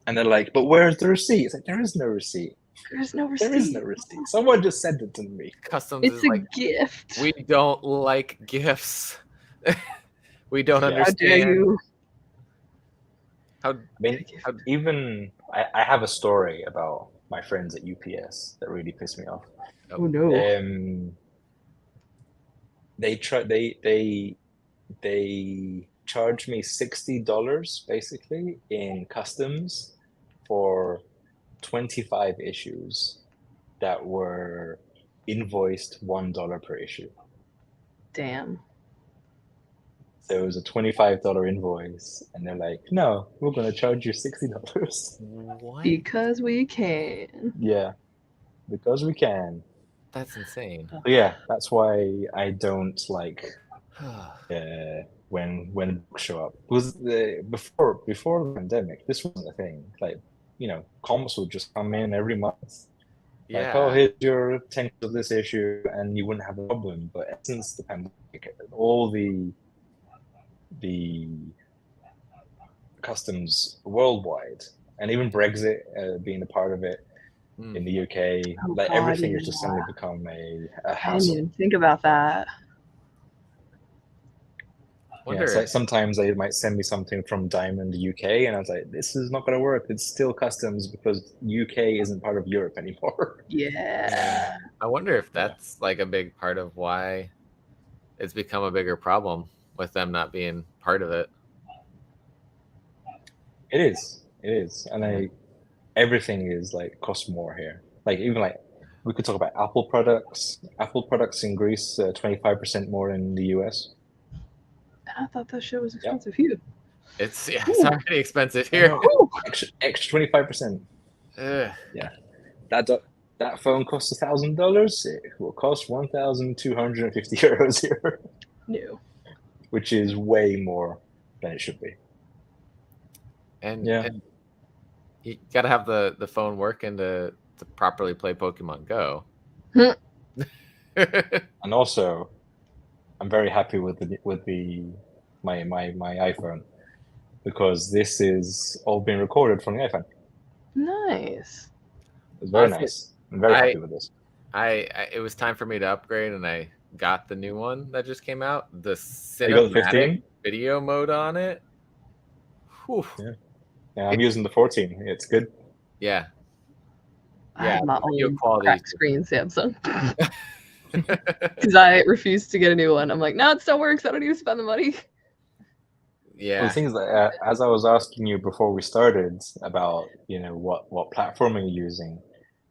And they're like, but where's the receipt? It's like, there is no receipt. There's no receipt. There is no receipt. Someone just sent it to me. Customs it's is a like, gift. We don't like gifts. We don't understand. How dare you? I have a story about my friends at UPS that really pissed me off. Oh no. They charged me $60 basically in customs for 25 issues that were invoiced $1 per issue. Damn. So it was a $25 invoice, and they're like, "No, we're going to charge you $60." What? Because we can. Yeah, because we can. That's insane. But yeah, that's why I don't like when books show up. Because before the pandemic, this wasn't a thing. Like, comps would just come in every month. Yeah. Like, oh, here's your 10 of this issue, and you wouldn't have a problem. But since the pandemic, all the customs worldwide, and even Brexit being a part of it in the UK, everything has just suddenly become a hassle. I didn't even think about that. It's like sometimes they might send me something from Diamond UK, and I was like, this is not going to work. It's still customs because UK isn't part of Europe anymore. Yeah. I wonder if that's like a big part of why it's become a bigger problem with them not being part of it. It is. And everything is like costs more here. Like even like we could talk about Apple products. Apple products in Greece 25% more in the US. And I thought that shit was expensive here. It's already expensive here. Extra 25%. Yeah. That phone costs $1,000. It will cost 1,250 euros here. No. Which is way more than it should be. And you gotta have the phone working to properly play Pokemon Go. And also, I'm very happy with my iPhone, because this is all being recorded from the iPhone. Nice. It was very Honestly, nice. I'm very happy with this. It was time for me to upgrade, and I got the new one that just came out. The You got the cinematic 15? video mode on it. Whew. Yeah, I'm using the 14. It's good. Yeah. I have my video own quality. crack screen Samsung. Because I refuse to get a new one. I'm like, no, it still works. I don't need to spend the money. Yeah. Well, the thing is that as I was asking you before we started about, what platform are you using,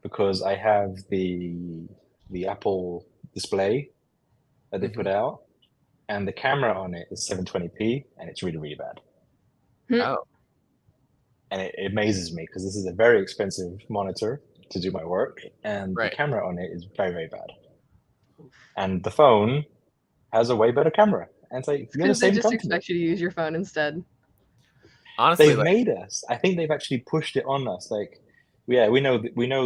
because I have the Apple display that they put out, and the camera on it is 720p, and it's really, really bad. Oh. And it amazes me because this is a very expensive monitor to do my work, and the camera on it is very, very bad. And the phone has a way better camera. And it's like, you're the same they just company. Expect you to use your phone instead. Honestly, they've made us. I think they've actually pushed it on us. Like, yeah, we know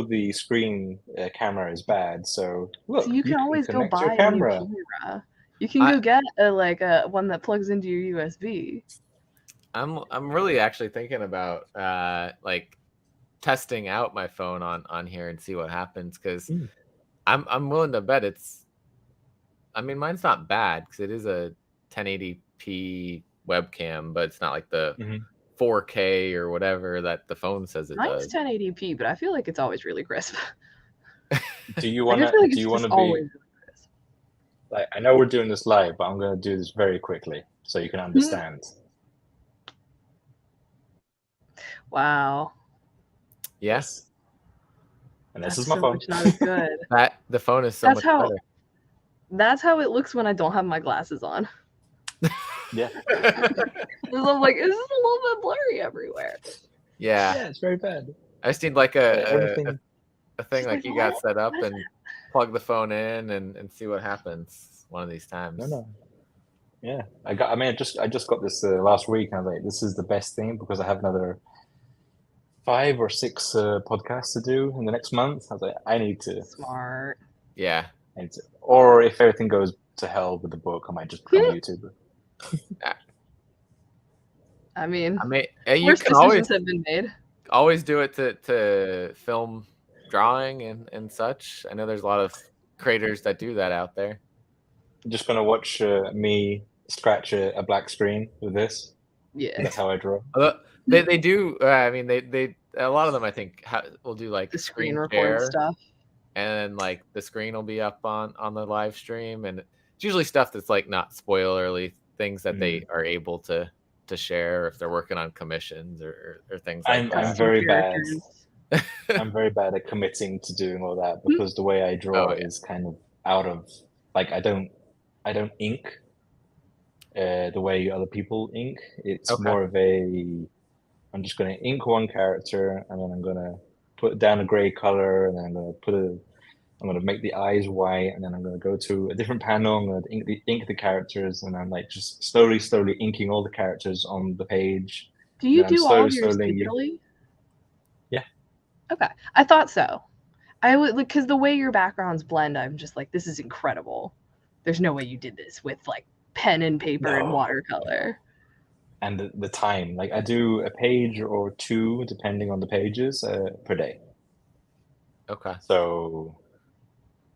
the screen camera is bad. So look, so you can always go buy a new camera. You can go get a one that plugs into your USB. I'm really actually thinking about like testing out my phone on here and see what happens, because I'm willing to bet it's. I mean, mine's not bad because it is a 1080p webcam, but it's not like the 4K or whatever that the phone says it does. Mine's 1080p, but I feel like it's always really crisp. Do you want to? Like do you want to be? Really crisp. Like, I know we're doing this live, but I'm going to do this very quickly so you can understand. Wow. Yes. And this is my phone. Not as good. The phone is so much better. That's how it looks when I don't have my glasses on. Yeah. I'm like, this is a little bit blurry everywhere. Yeah. Yeah, it's very bad. I just need like a thing like you got set up and plug the phone in and see what happens one of these times. No. Yeah. I just got this last week, and I was like, this is the best thing because I have another 5 or 6 podcasts to do in the next month. I was like, I need to. Smart. Yeah. Or if everything goes to hell with the book, I might just become a YouTuber. I mean, you can always have been made. Always do it to film drawing and such. I know there's a lot of creators that do that out there. You're just gonna watch me scratch a black screen with this. Yeah, that's how I draw. They do. I mean, they a lot of them I think will do like the screen record stuff, and then like the screen will be up on the live stream, and it's usually stuff that's like not spoilerly things that they are able to share if they're working on commissions or things like that. I'm very bad. I'm very bad at committing to doing all that because the way I draw is kind of out of, like, I don't ink the way other people ink. It's more of I'm just going to ink one character, and then I'm going to put down a gray color, and then I'm going to make the eyes white, and then I'm going to go to a different panel. I'm going to ink the characters, and I'm like just slowly inking all the characters on the page. Do you do all of yours digitally? Yeah. Okay, I thought so. I would, because the way your backgrounds blend, I'm just like, this is incredible. There's no way you did this with like pen and paper and watercolor. And the time, like I do a page or 2 depending on the pages per day. Okay. So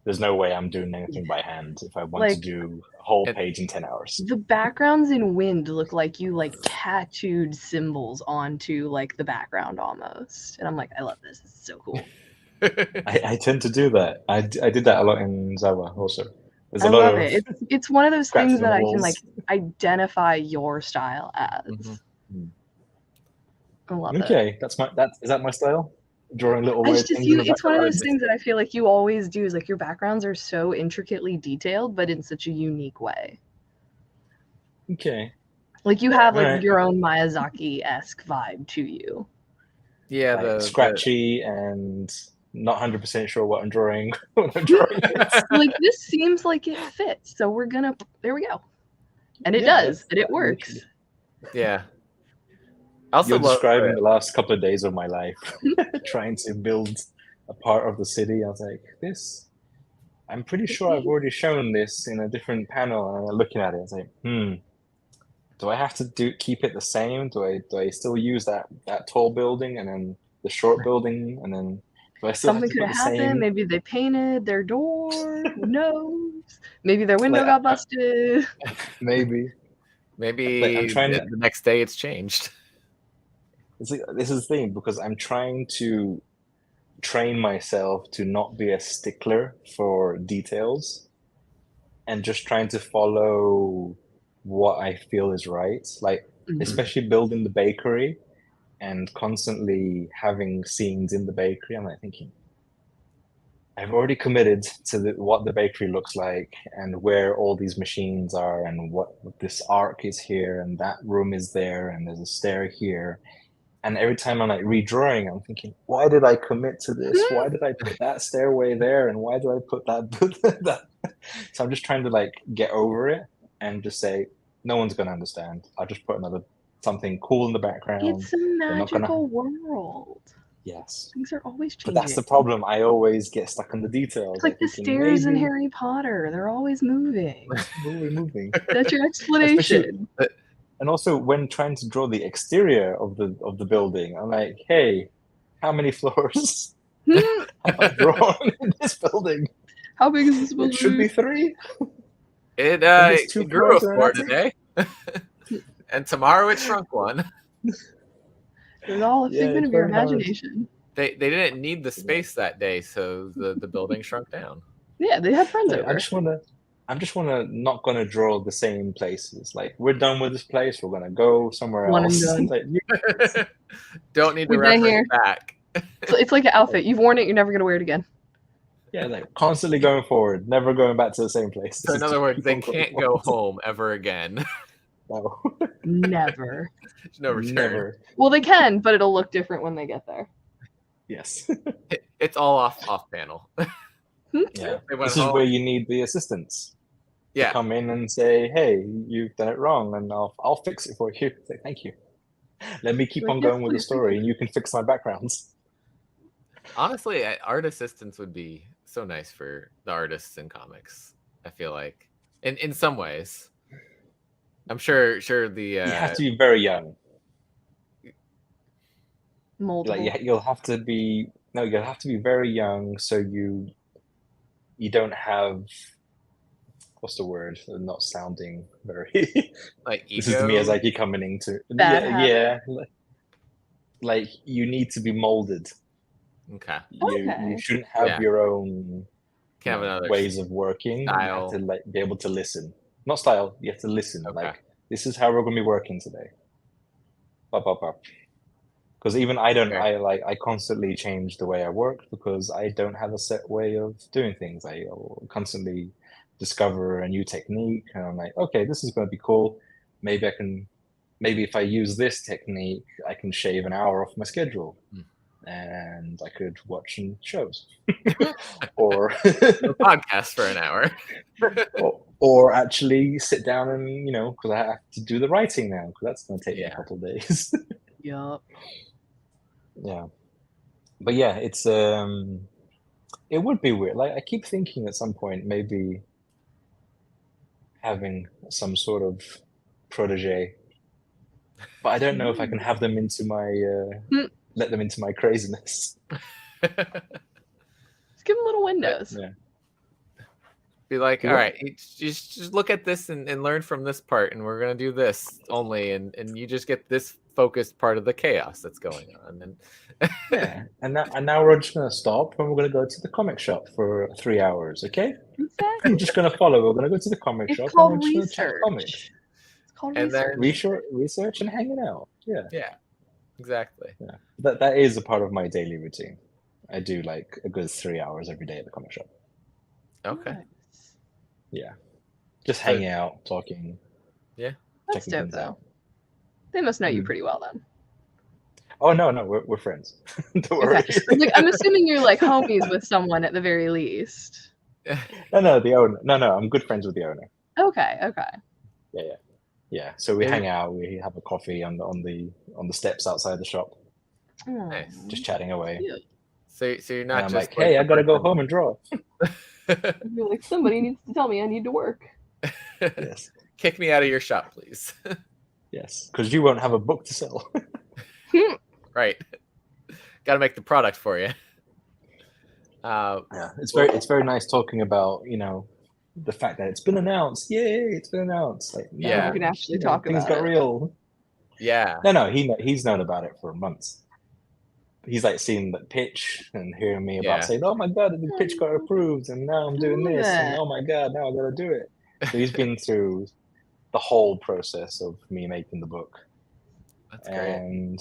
there's no way I'm doing anything by hand if I want to do a whole page in 10 hours. The backgrounds in Wynd look like you like tattooed symbols onto like the background almost. And I'm like, I love this. This is so cool. I tend to do that. I did that a lot in Zawa also. I love it. It's one of those things that I can like identify your style as. I love it. Okay, is that my style? Drawing little weird things. It's one of those things that I feel like you always do, is like your backgrounds are so intricately detailed, but in such a unique way. Okay. Like you have like your own Miyazaki-esque vibe to you. Yeah, like scratchy and not 100% sure what I'm drawing. Like this seems like it fits, so there we go. And it does, and it works. Yeah. You're describing the last couple of days of my life, trying to build a part of the city. I was like, I'm pretty sure I've already shown this in a different panel. And I'm looking at it, I was like, do I have to keep it the same? Do I still use that tall building and then the short building, and then do I still Something have to could put have the happened. same? Maybe they painted their door. Who knows? Maybe their window got busted. Maybe. Maybe I'm trying the next day it's changed. This is the thing, because I'm trying to train myself to not be a stickler for details and just trying to follow what I feel is right. Like, especially building the bakery and constantly having scenes in the bakery, I'm like thinking, I've already committed to what the bakery looks like and where all these machines are and what this arc is here and that room is there and there's a stair here. And every time I'm like redrawing, I'm thinking, why did I commit to this? Why did I put that stairway there? And why did I put that? So I'm just trying to like get over it and just say, no one's going to understand. I'll just put something cool in the background. It's a magical world. Yes. Things are always changing. But that's the problem. I always get stuck in the details. It's like the stairs in Harry Potter. They're always moving. Always moving. That's your explanation. And also, when trying to draw the exterior of the building, I'm like, hey, how many floors have I drawn in this building? How big is this building? It should be 3. It grew a 4 today. And tomorrow it shrunk 1. It's all a figment of your imagination. They didn't need the space that day, so the building shrunk down. Yeah, they had friends over. I'm just not gonna draw the same places. Like, we're done with this place. We're gonna go somewhere else. Like, don't need to reference back. It's like an outfit. You've worn it. You're never gonna wear it again. Yeah, like constantly going forward, never going back to the same place. So in other words, they can't go home ever again. No. Never. No return. Never. Well, they can, but it'll look different when they get there. Yes. It's all off panel. Yeah. This is where you need the assistants. Yeah. To come in and say, hey, you've done it wrong, and I'll fix it for you. Say, thank you. Let me keep on going with the story, and you can fix my backgrounds. Honestly, art assistants would be so nice for the artists in comics. I feel like, in some ways, I'm sure the you have to be very young. Multiple. Like, you'll have to be very young, so you don't have, what's the word? Not sounding very like ego? This is me as I keep coming into like you need to be molded. Okay. You shouldn't have your own ways of working. Style. You have to like be able to listen. Not style. You have to listen. Okay. Like, this is how we're going to be working today. Because even I constantly change the way I work because I don't have a set way of doing things. I constantly discover a new technique, and I'm like, okay, this is going to be cool. Maybe if I use this technique, I can shave an hour off my schedule. And I could watch some shows or a podcast for an hour or actually sit down and, because I have to do the writing now, because that's going to take me a couple of days. Yup. Yeah. But yeah, it's it would be weird. Like, I keep thinking at some point maybe having some sort of protege, but I don't know if I can have them into my let them into my craziness. Just give them little windows. Yeah. Be like, all right, just look at this and learn from this part, and we're gonna do this only, and you just get this focused part of the chaos that's going on. And yeah, and now we're just gonna stop, and we're gonna go to the comic shop for 3 hours. Okay. Exactly. I'm just gonna follow. We're gonna go to the comic shop. It's called and we're just gonna chat research. comics. It's called and research. Then research and hanging out. Yeah. Yeah. Exactly. Yeah. That is a part of my daily routine. I do like a good 3 hours every day at the comic shop. Okay. Nice. Yeah. Just hanging out, talking. Yeah. That's dope, though. They must know you pretty well then. Oh no, we're friends. Don't worry. Okay. I'm assuming you're like homies with someone at the very least. No, the owner. No, I'm good friends with the owner. Okay. Yeah. So we hang out. We have a coffee on the steps outside the shop. Nice. Just chatting away. Cute. So you're not and I'm just like, hey, I gotta go home and draw. You're like, somebody needs to tell me I need to work. Yes. Kick me out of your shop, please. Yes, because you won't have a book to sell. Right. got to make the product for you. Yeah, it's very nice talking about, you know, the fact that it's been announced. Yay, it's been announced. Like, Yeah, we can actually talk things about got it. real. Yeah. No, he's known about it for months. He's like seen the pitch and hearing me about saying, "Oh my god, the pitch got approved, and now I'm doing this, and oh my god, now I gotta do it." So he's been through the whole process of me making the book. That's great.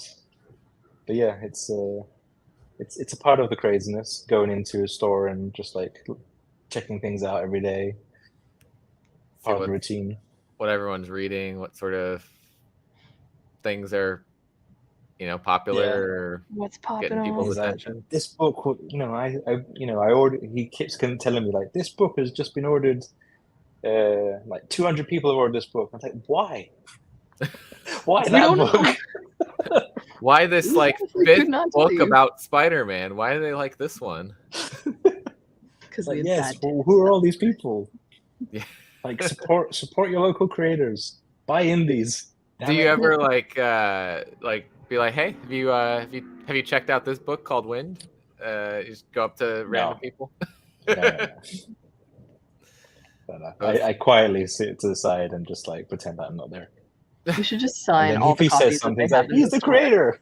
But yeah, it's a part of the craziness, going into a store and just like checking things out every day. Part of the routine. What everyone's reading, what sort of things are, you know, popular or what's popular, getting people's attention. This book, you know, I ordered. He keeps telling me like, this book has just been ordered. Like 200 people have ordered this book. I'm like, why? Why that book? Why this like fifth book about Spider-Man? Why do they like this one? Because like, yes, well, who are all these people? Yeah. Like support your local creators. Buy indies. Do you ever like be like, hey, have you checked out this book called Wynd? You just go up to random people. No. I quietly sit to the side and just like pretend that I'm not there. You should just sign all the copies that they have. He's the creator.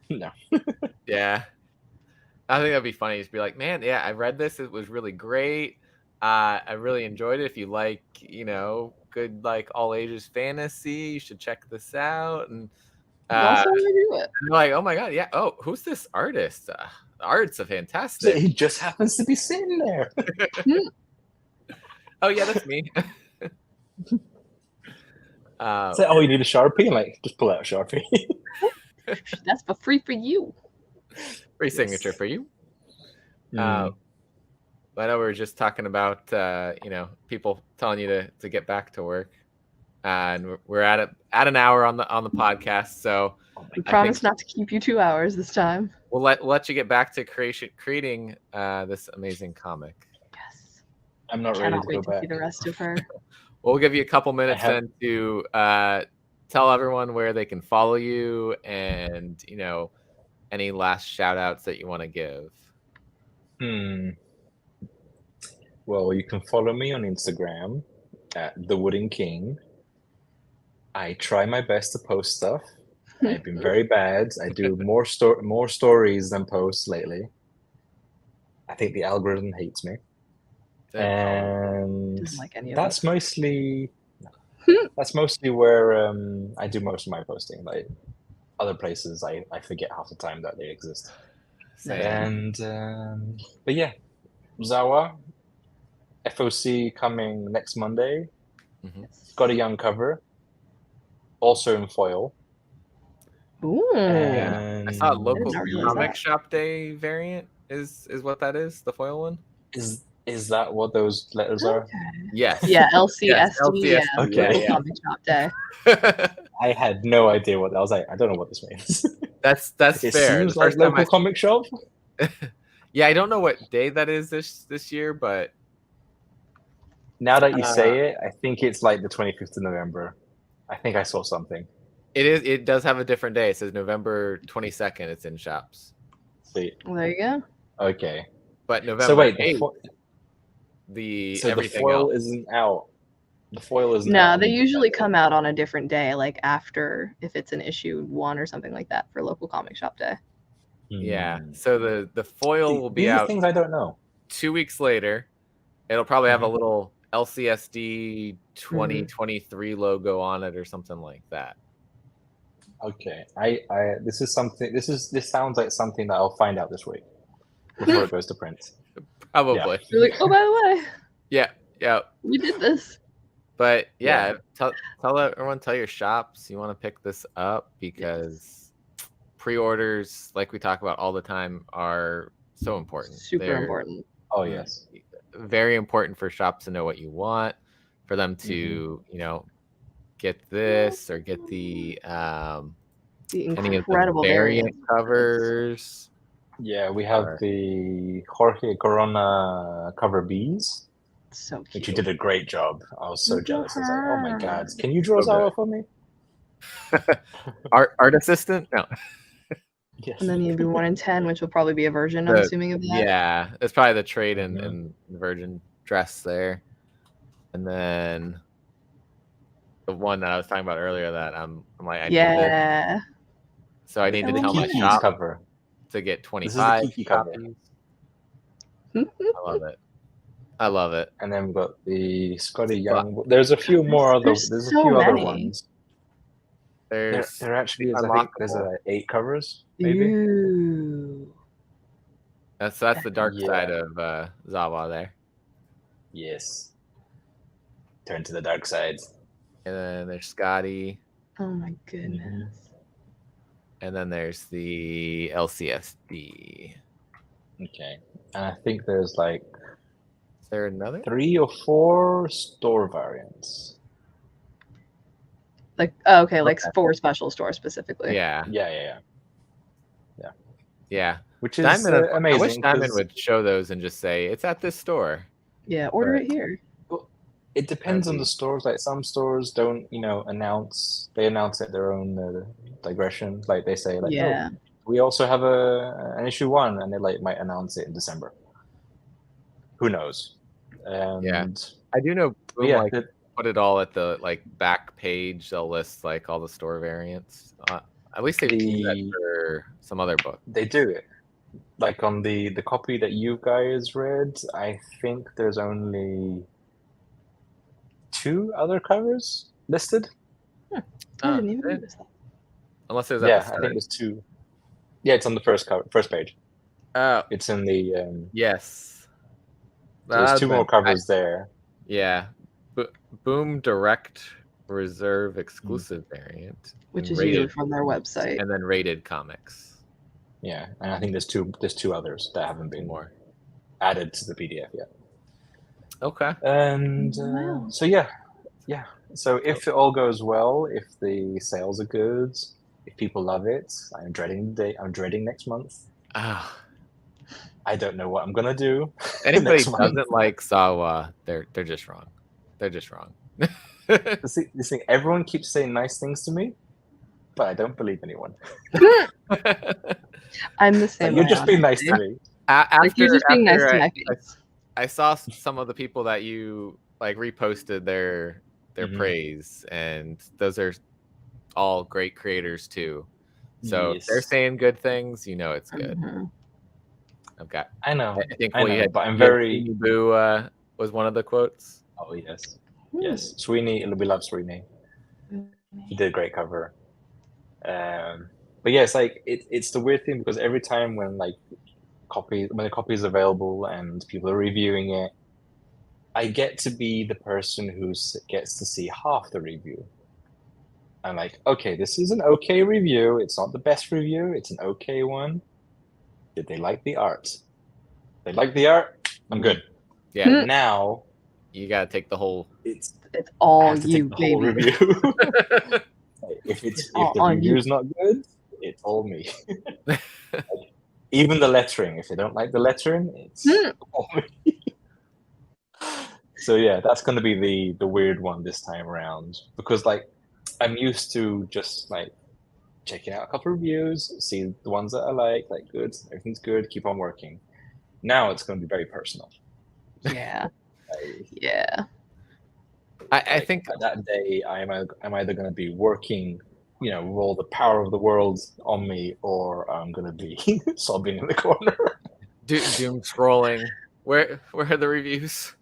No. Yeah. I think that'd be funny. Just be like, man, yeah, I read this. It was really great. I really enjoyed it. If you like, you know, good like all ages fantasy, you should check this out. And also do it. And like, oh my god, yeah. Oh, who's this artist? The art's fantastic. He just happens to be sitting there. Oh yeah, that's me. Say, oh, you need a Sharpie? Like, just pull out a Sharpie. That's for free for you. Free signature for you. I know we were just talking about you know, people telling you to get back to work, and we're at an hour on the podcast. So we promise not to keep you 2 hours this time. We'll let you get back to creating this amazing comic. Yes, I'm not ready to go back. See the rest of her. We'll give you a couple minutes then to tell everyone where they can follow you, and you know, any last shout outs that you want to give. Well, you can follow me on Instagram at The Wooden King. I try my best to post stuff. I've been very bad. I do more stories than posts lately. I think the algorithm hates me. And like any of that's mostly where I do most of my posting. Like other places, I forget half the time that they exist. And but yeah, Zawa, FOC coming next Monday. It's got a young cover, also in foil. Ooh. I saw local comic shop day variant is what that is, the foil one. Is that what those letters are? Yes. Yeah, LCSD. Yes, LCSD. Okay. Comic shop day. I had no idea what I was like. I don't know what this means. That's it fair. Seems like local comic shop. Yeah, I don't know what day that is this year, but now that you say it, I think it's like the 25th of November. I think I saw something. It does have a different day. It says November 22nd. It's in shops. Sweet. Well, there you go. Okay. But November. So wait, 8th, the foil isn't out. The foil isn't. No, they usually come out on a different day, like after, if it's an issue 1 or something like that, for local comic shop day. Yeah. So the foil will be out. Things I don't know. 2 weeks later, it'll probably have a little LCSD 2023 logo on it or something like that. Okay. This sounds like something that I'll find out this week before it goes to print. Probably. Yeah. You're like, oh, by the way. Yeah. We did this. But tell everyone, tell your shops you want to pick this up, because pre-orders, like we talk about all the time, are so important. Super important. Oh yes. Very important for shops to know what you want, for them to you know, get this or get the incredible variant covers. Yeah, we have the Jorge Corona cover Bs. So cute. Which you did a great job. I was so jealous. I was like, oh my god, can you draw Zawa for me? art assistant? No. Yes. And then you'd be 1 in 10, which will probably be a version, I'm assuming, of that. Yeah, it's probably the trade and virgin dress there. And then the one that I was talking about earlier that I'm like, I need this. So I need to tell my shop cover to get 25 Kiki cover. copies. I love it. I love it. And then we've got the Scotty Young. There's a few more other. There's a few other ones. There actually is. I think there's 8 covers. Maybe. Ooh. That's the dark side of Zawa there. Yes. Turn to the dark side. And then there's Scotty. Oh my goodness. And then there's the LCSD. Okay. And I think there's like. Is there another? 3 or 4 store variants. Like like for special store specifically. Yeah. Which is Diamond, amazing. I wish Diamond would show those and just say it's at this store. Yeah, order it here. Well, it depends on the stores. Like some stores don't, announce. They announce at their own digression. Like they say, like, oh, we also have an issue 1, and they might announce it in December. Who knows? I do know. Boom, put it all at the back page. They'll list all the store variants. At least they do that for some other book. They do it. Like on the copy that you guys read, I think there's only 2 other covers listed. I didn't even notice that. Unless there's I think there's 2. Yeah, it's on the first page. Oh, it's in the yes. So there's 2 more covers there. Yeah, Boom Direct Reserve exclusive variant, which is usually from their website, and then Rated Comics. Yeah, and I think there's two others that haven't been added to the PDF yet. Okay. And so yeah. So if it all goes well, if the sales are good, if people love it, I'm dreading next month. I don't know what I'm gonna do. Anybody who doesn't like Zawa, they're just wrong. They're just wrong. This thing, everyone keeps saying nice things to me, but I don't believe anyone. I'm the same. You're just being nice to me. You're just being nice to my face. I saw some of the people that you reposted their praise, and those are all great creators too. So if they're saying good things, it's good. Okay. I know. I think but I'm very. Boo was one of the quotes. Oh yes, yes. Sweeney, we love Sweeney. He did a great cover. But yeah, it's the weird thing because every time when the copy is available and people are reviewing it, I get to be the person who gets to see half the review. I'm like, okay, this is an okay review. It's not the best review. It's an okay one. Did they like the art? They like the art. I'm good. Yeah. Now you gotta take the whole. It's all you, baby. Whole review. If the review's not good, it's all me. Even the lettering. If they don't like the lettering, it's all me. So yeah, that's going to be the weird one this time around because I'm used to just checking out a couple of reviews, see the ones that I like good, everything's good, keep on working. Now it's going to be very personal. Yeah. Yeah. I think that day I'm either going to be working, with all the power of the world on me, or I'm going to be sobbing in the corner. Doom scrolling. Where are the reviews?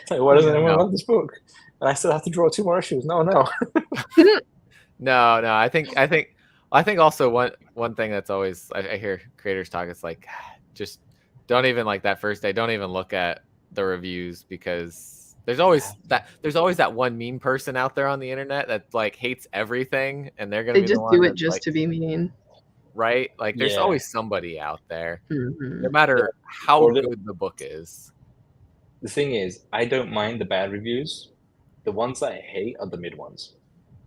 Why doesn't anyone love this book? And I still have to draw 2 more issues. No. No. I think also one thing that's always I hear creators talk. It's just don't even that first day. Don't even look at the reviews because there's always that one mean person out there on the internet that hates everything, and they're gonna. They just do it just to be mean. Right? There's always somebody out there, no matter how good the book is. The thing is, I don't mind the bad reviews. The ones that I hate are the mid ones.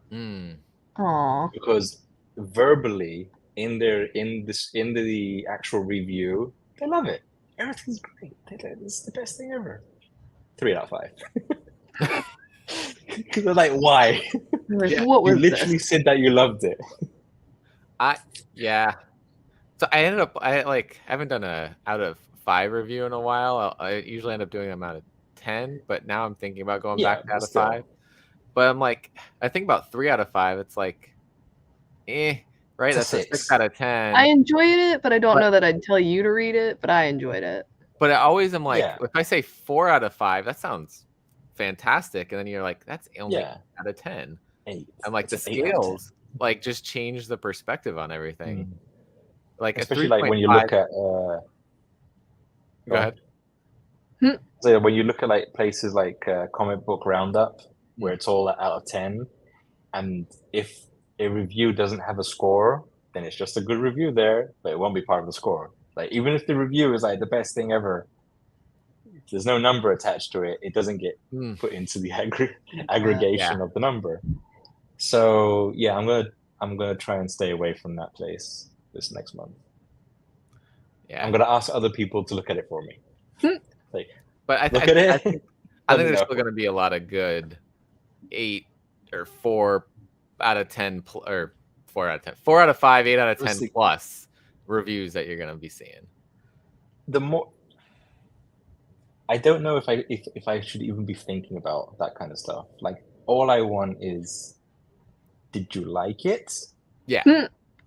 Aww. Because verbally, in the actual review, they love it. Everything's great. It's the best thing ever. 3 out of 5. Because they're why? What was you literally this? said that you loved it. Yeah. So I haven't done a out of 5 review in a while. I usually end up doing them out of 10, but now I'm thinking about going back to out of 5. But I'm like, I think about 3 out of 5. It's like, right? That's a 6 out of 10. I enjoyed it, but I don't know that I'd tell you to read it. But I enjoyed it. But I always am like, if I say 4 out of 5, that sounds fantastic, and then you're like, that's only 8 out of 10. 8. I'm like, the scales like just change the perspective on everything. Like especially like when you look at go ahead. So when you look at like places like Comic Book Roundup, where it's all out of 10, and if a review doesn't have a score, then it's just a good review there, but it won't be part of the score. Like even if the review is like the best thing ever, if there's no number attached to it, it doesn't get put into the aggregation of the number. So yeah, I'm gonna try and stay away from that place this next month. Yeah, I'm gonna ask other people to look at it for me. Like, but I think there's still gonna be a lot of good 8 or 4 out of 10 or 4 out of 10, 4 out of 5, 8 out of 10 plus reviews that you're gonna be seeing. The more I don't know if I should even be thinking about that kind of stuff. Like all I want is, did you like it? Yeah.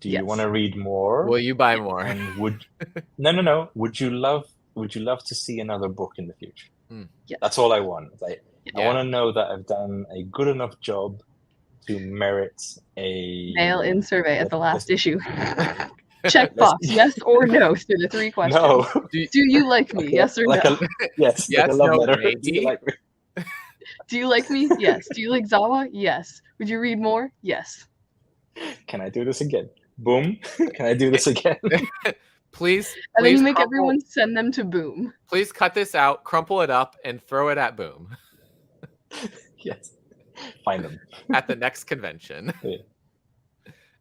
Do you want to read more? Will you buy more? And no. Would you love to see another book in the future? That's all I want. Like I want to know that I've done a good enough job to merit a mail-in survey at the last issue. Checkbox, yes or no to the 3 questions. No. Do you like me? Yes or no? Yes. Yes. Like a love No. letter. Maybe. Do you like me? Do you like me? Yes. Do you like Zawa? Yes. Would you read more? Yes. Can I do this again? Boom. Can I do this again? Please. And then you make everyone send them to Boom. Please cut this out, crumple it up, and throw it at Boom. Yes. Find them at the next convention.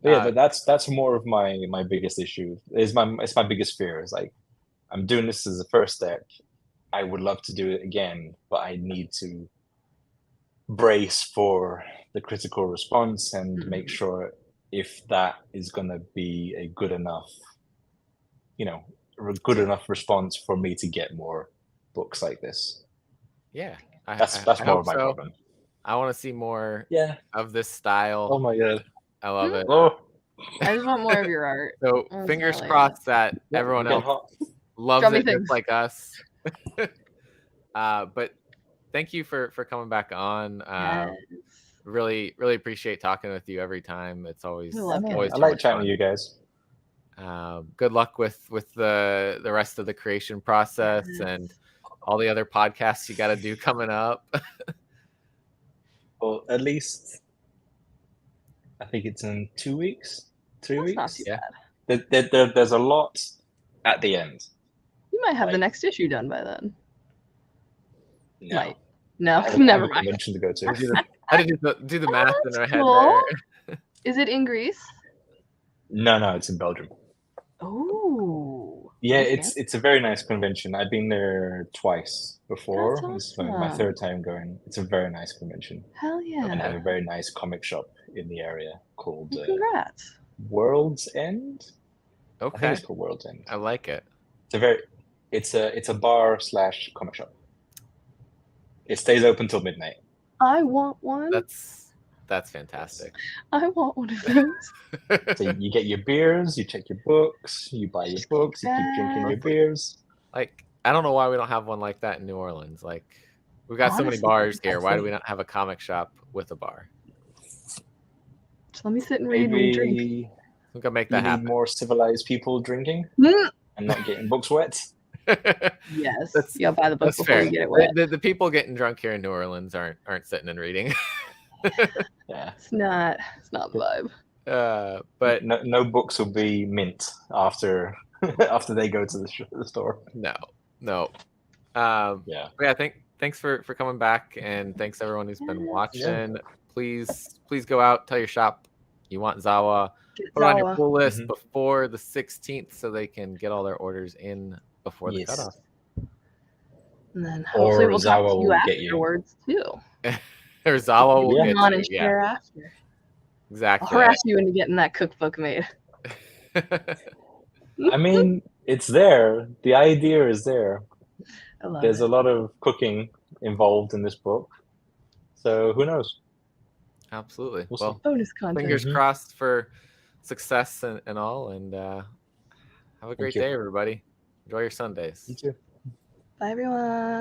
But that's more of my biggest issue. It's my biggest fear. Is like I'm doing this as a first step. I would love to do it again, but I need to brace for the critical response and make sure if that is going to be a good enough, good enough response for me to get more books like this. Yeah, that's more of my problem. I want to see more of this style. Oh my god, I love it. Oh. I just want more of your art. So fingers crossed that everyone else loves it just like us. But thank you for coming back on. Really appreciate talking with you every time. It's always I like chatting with you guys. Good luck with the rest of the creation process and all the other podcasts you got to do coming up. Well, at least I think it's in 2 weeks, 3 weeks. Not too bad. There's a lot at the end. You might have the next issue done by then. No. Might. No, never mind. Convention to go to. I had to do the math in our head there. Is it in Greece? No, it's in Belgium. Oh. Yeah, it's a very nice convention. I've been there twice before. Awesome. This is my 3rd time going. It's a very nice convention. Hell yeah. And I have a very nice comic shop in the area called Congrats. World's End. Okay. I think it's called World's End. I like it. It's a bar / comic shop. It stays open till midnight. I want one. That's fantastic. I want one of those. So you get your beers, you check your books, you buy your books, you keep drinking your beers. Like, I don't know why we don't have one like that in New Orleans. Like, we've got so many bars here. Why do we not have a comic shop with a bar? Just let me sit and read and drink. We can make that happen. Need more civilized people drinking and not getting books wet. Yes, you gotta buy the book before you get it wet. The people getting drunk here in New Orleans aren't sitting and reading. Yeah, it's not the vibe. But no books will be mint after they go to the store. No. Yeah. Thanks for coming back, and thanks everyone who's been watching. Yeah. Please go out, tell your shop you want Zawa. Put it on your pull list before the 16th so they can get all their orders in before the cutoff. And then hopefully we'll talk to you afterwards too. or Zawa will get Come on you. and share after. Exactly. I'll harass you into getting that cookbook made. I mean, it's there. The idea is there. There's a lot of cooking involved in this book. So who knows? Absolutely. Well, bonus content. Fingers crossed for success and all. And have a great day, everybody. Enjoy your Sundays. You too. Bye, everyone.